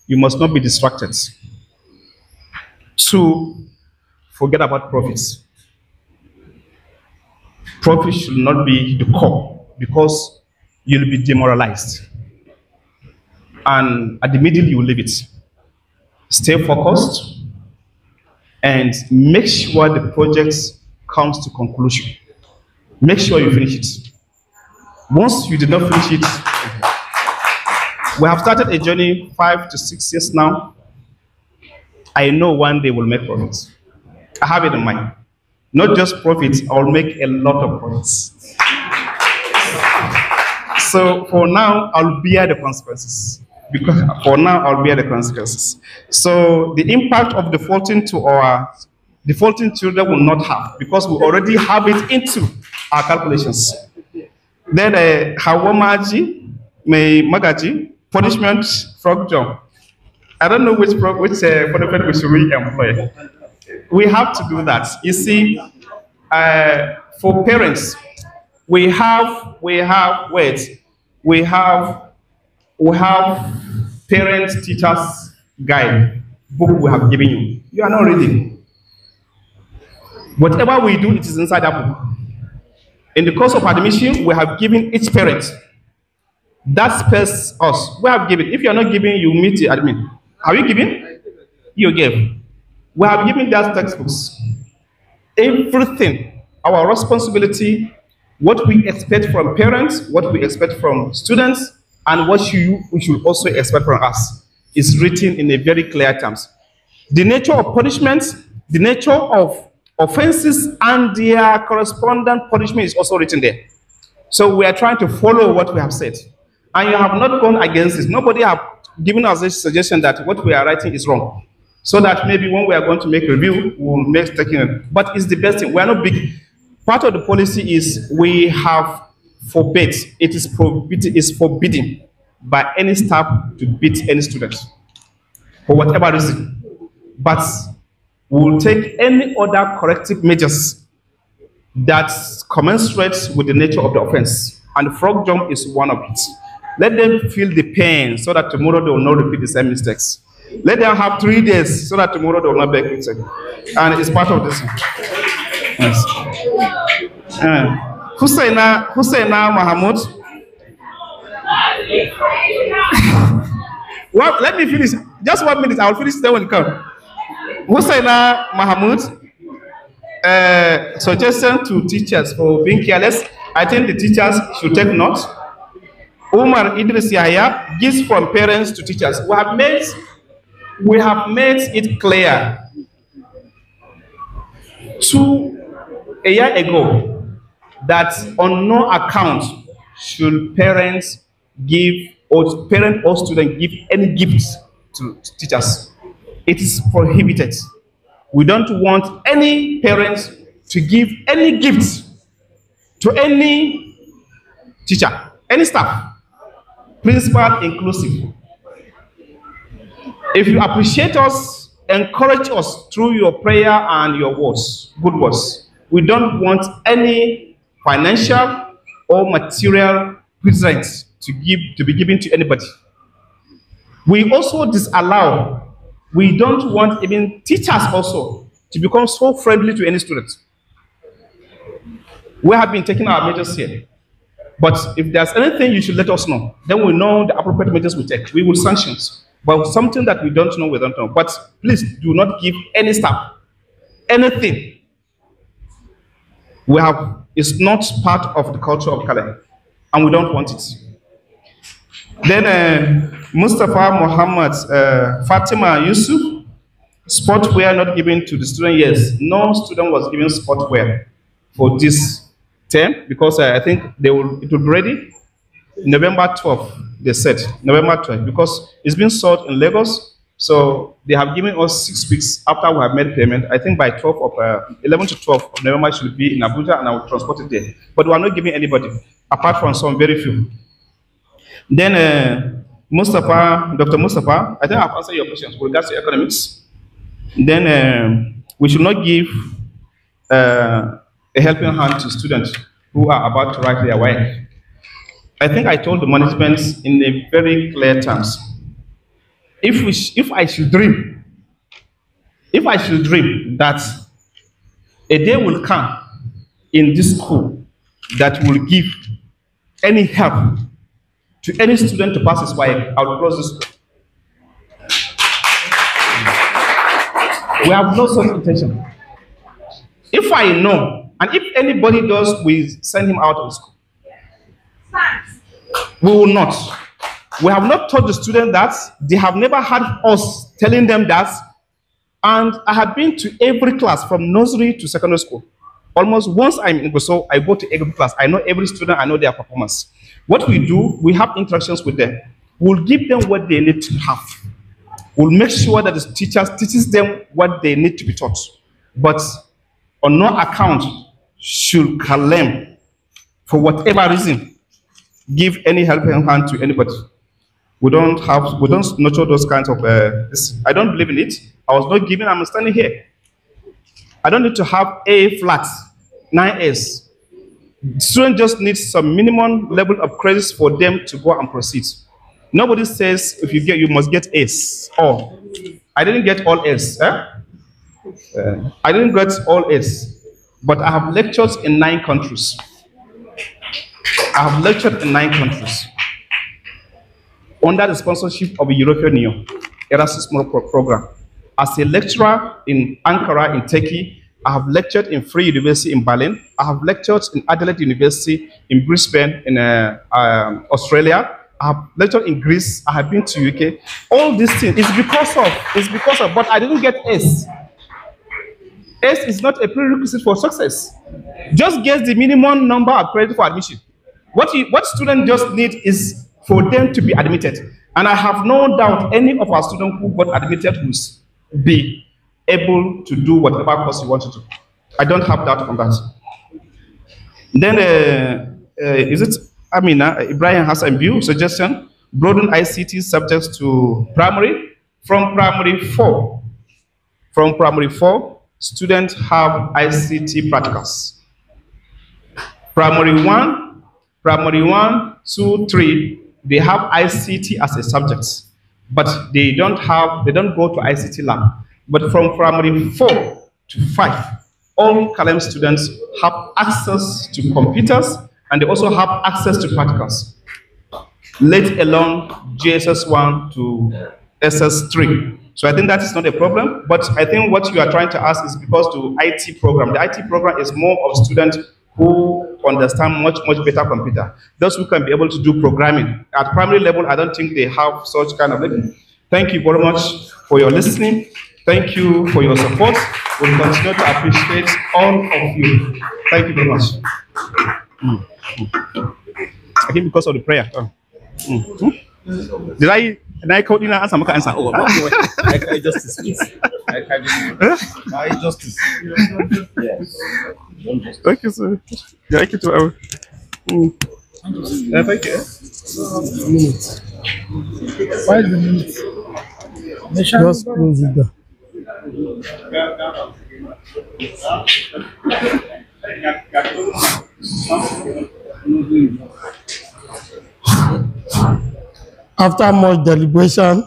you must not be distracted. 2, forget about profits. Profit should not be the core because you'll be demoralized. And at the middle, you will leave it. Stay focused and make sure the project comes to conclusion. Make sure you finish it. Once you did not finish it, we have started a journey 5 to 6 years now. I know one day we'll make profits. I have it in mind. Not just profits, I'll make a lot of profits. So for now, I'll bear the consequences. Because for now, I'll bear the consequences. So the impact of defaulting children will not have, because we already have it into our calculations. Then Hawamaji, Magaji, punishment, frog jump. I don't know which punishment we should re-employ. We have to do that. You see, for parents, we have parents, teachers guide book we have given you. You are not reading. Whatever we do, it is inside that book. In the course of admission, we have given each parent that space us. We have given. If you are not giving, you meet the admin. Are you giving? You gave. We have given that textbooks. Everything our responsibility, what we expect from parents, what we expect from students, and what we should also expect from us is written in a very clear terms. The nature of punishments, the nature of offenses, and their correspondent punishment is also written there. So we are trying to follow what we have said. And you have not gone against this. Nobody have given us a suggestion that what we are writing is wrong. So that maybe when we are going to make a review, we'll make taking it. But it's the best thing. We are not big. Part of the policy is we have forbid. It is forbidden by any staff to beat any student for whatever reason. But we will take any other corrective measures that commensurate with the nature of the offense. And frog jump is one of it. Let them feel the pain so that tomorrow they will not repeat the same mistakes. Let them have 3 days so that tomorrow they will not make mistakes. And it's part of this. Yes. Husseina Mahmoud. Well, let me finish. Just 1 minute. I'll finish then when you come. Husseina Mahmoud. Suggestion to teachers for being careless. I think the teachers should take note. Umar Idris Yahya, gifts from parents to teachers. We have made it clear a year ago that on no account should parents give or parent or student give any gifts to teachers. It is prohibited. We don't want any parents to give any gifts to any teacher, any staff, principal inclusive. If you appreciate us, encourage us through your prayer and your words, good words. We don't want any financial or material presents to be given to anybody. We also disallow. We don't want even teachers also to become so friendly to any students. We have been taking our measures here. But if there's anything, you should let us know. Then we know the appropriate measures we take. We will sanction. But something that we don't know, we don't know. But please do not give any staff anything. It's not part of the culture of Kalem, and we don't want it. Then Mustafa Muhammad, Fatima Yusuf, sportwear not given to the student. Yes, no student was given sportwear for this term because I think it will be ready November 12th. They said November 12th because it's been sold in Lagos. So they have given us 6 weeks after we have made payment. I think by 11 to 12 of November should be in Abuja and I will transport it there. But we are not giving anybody apart from some very few. Then Dr. Mustafa, I think I've answered your questions with regards to economics. Then we should not give a helping hand to students who are about to write their work. I think I told the management in a very clear terms. If I should dream that a day will come in this school that will give any help to any student to pass his work, I will close this school. We have no such intention. If I know, and if anybody does, we send him out of school. We will not. We have not taught the student that. They have never had us telling them that. And I have been to every class from nursery to secondary school. Almost once I'm in Goso, I go to every class. I know every student, I know their performance. What we do, we have interactions with them. We'll give them what they need to have. We'll make sure that the teachers teaches them what they need to be taught. But on no account should Kalem, for whatever reason, give any helping hand to anybody. We don't nurture those kinds of, I don't believe in it. I was not given, I'm standing here. I don't need to have A flat, 9S. Students just need some minimum level of credits for them to go and proceed. Nobody says if you must get A's. Oh, I didn't get all A's. I didn't get all A's, but I have lectured in 9 countries. I have lectured in 9 countries under the sponsorship of the European Union Erasmus program. As a lecturer in Ankara, in Turkey, I have lectured in Free University in Berlin. I have lectured in Adelaide University in Brisbane in Australia. I have lectured in Greece. I have been to UK. All these things is because of, but I didn't get S. S is not a prerequisite for success. Just get the minimum number of credit for admission. What students just need is for them to be admitted. And I have no doubt any of our students who got admitted will be able to do whatever course you want to do. I don't have doubt on that. Then, is it Amina Ibrahim Hassan View suggestion? Broaden ICT subjects to primary. From primary 4, students have ICT practicals. Primary 1, 2, 3, they have ICT as a subject, but they don't go to ICT lab. But from primary 4 to 5, all kalem students have access to computers and they also have access to practicals, let alone JSS 1 to SS3. So I think that is not a problem, but I think what you are trying to ask is because the IT program. The IT program is more of students who understand much better computer. Those who can be able to do programming. At primary level, I don't think they have such kind of level. Thank you very much for your listening. Thank you for your support. We'll continue to appreciate all of you. Thank you very much. I think because of the prayer. Did I call you answer? Answer. Oh, I justice. I justice. Yes. Thank you, sir. Yeah, thank you to our. Thank you. Why the minute? Just close it down. After much deliberation,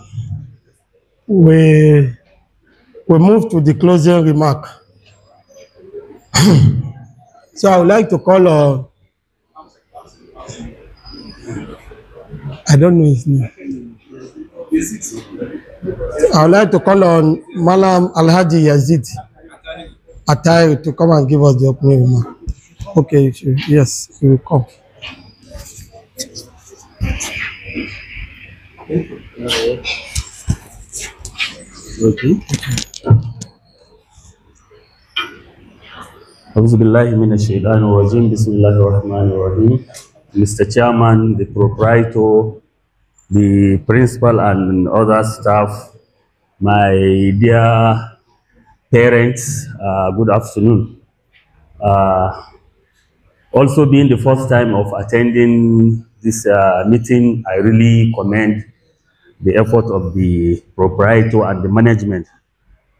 we move to the closing remark. So I would like to call on, I don't know his name. I would like to call on Malam Alhaji Yazid Atari to come and give us the opening remark. Okay, sure. Yes, he will come. Okay. Bismillahirrahmanirrahim. Mr. Chairman, the proprietor, the principal and other staff, my dear parents, good afternoon. Also being the first time of attending this meeting, I really commend the effort of the proprietor and the management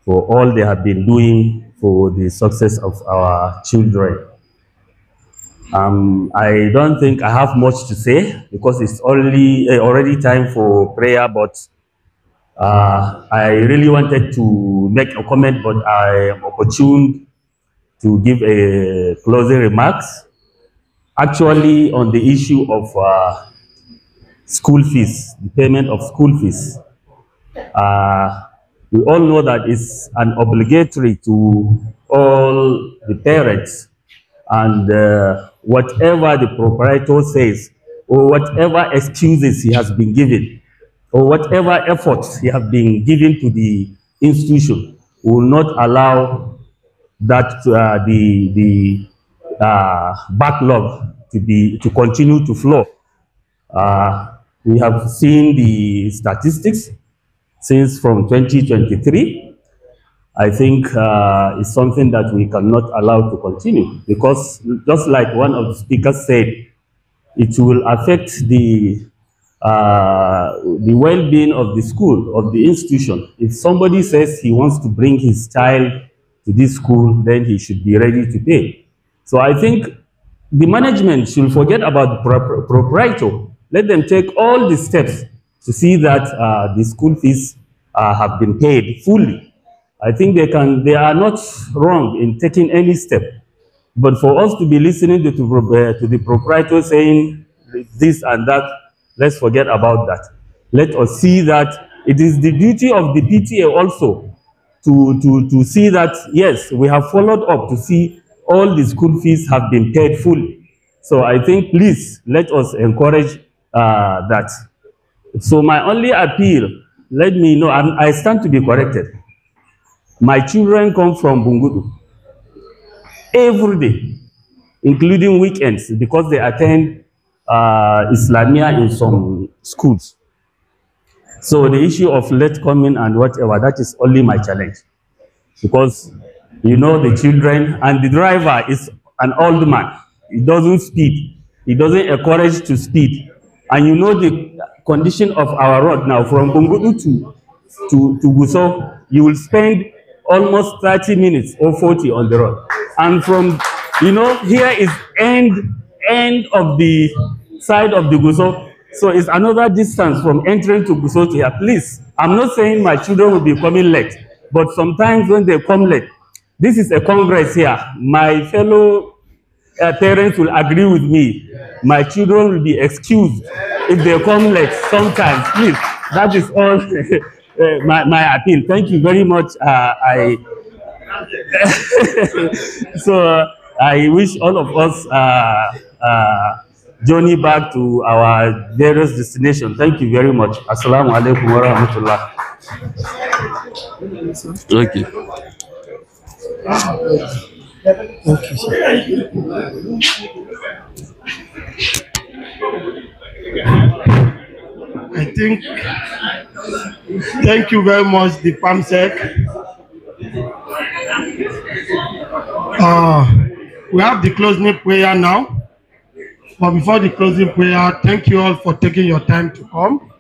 for all they have been doing for the success of our children. I don't think I have much to say because it's already time for prayer, but I really wanted to make a comment, but I am opportune to give a closing remarks. Actually, on the issue of school fees, the payment of school fees. We all know that it's an obligatory to all the parents, and whatever the proprietor says, or whatever excuses he has been given, or whatever efforts he has been given to the institution, will not allow that the backlog to continue to flow. We have seen the statistics since from 2023. I think it's something that we cannot allow to continue, because just like one of the speakers said, it will affect the well-being of the school, of the institution. If somebody says he wants to bring his child to this school, then he should be ready to pay. So I think the management should forget about the proprietor. Let them take all the steps to see that the school fees have been paid fully. I think they are not wrong in taking any step. But for us to be listening to the proprietor saying this and that, let's forget about that. Let us see that it is the duty of the PTA also to see that, yes, we have followed up to see all the school fees have been paid fully. So I think, please, let us encourage that. So my only appeal, let me know, I stand to be corrected. My children come from Bungudu every day, including weekends, because they attend Islamia in some schools. So the issue of late coming and whatever, that is only my challenge. Because, you know, the children and the driver is an old man. He doesn't speed. He doesn't encourage to speed. And you know the condition of our road now, from Bungudu to Guso, you will spend almost 30 minutes or 40 on the road. And from, you know, here is end of the side of the Guso. So it's another distance from entering to Guso to here. Please, I'm not saying my children will be coming late, but sometimes when they come late, this is a congress here. My fellow parents will agree with me. My children will be excused if they come late sometimes. Please, that is all my appeal. Thank you very much. So I wish all of us journey back to our various destinations. Thank you very much. Assalamu alaikum wa rahmatullah. Okay. I think, thank you very much, the PAMSEC. We have the closing prayer now. But before the closing prayer, thank you all for taking your time to come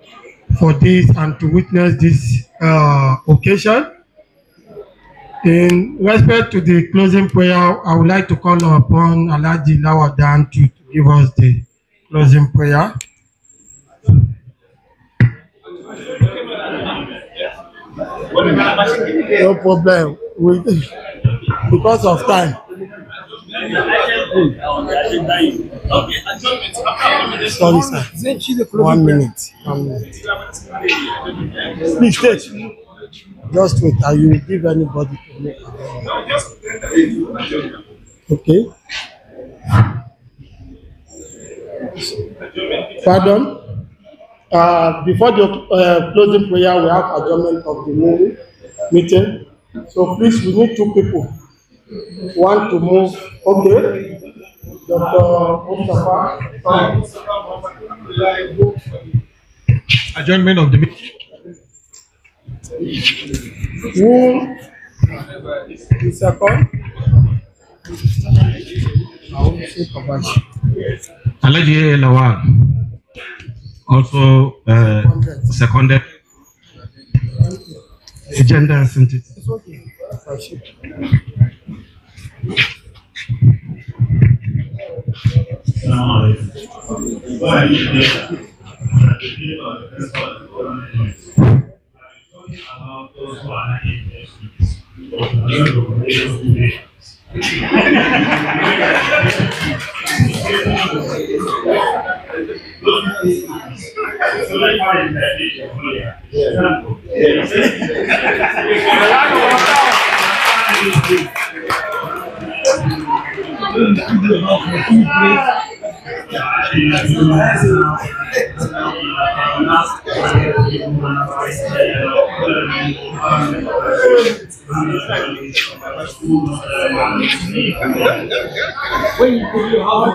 for this and to witness this occasion. In respect to the closing prayer, I would like to call upon Alhaji Lawadan to give us the closing prayer. No problem. Because of time. Sorry, sir. 1 minute. 1 minute. Please take. Just wait. I will give anybody to make. Okay. Pardon. Before the closing prayer, we have adjournment of the meeting. So please, we need 2 people. Want to move? Okay. Dr. Mustafa. Adjournment of the meeting. Who is second? Alhaji Lawal also seconded. Agenda synthesis. It's okay.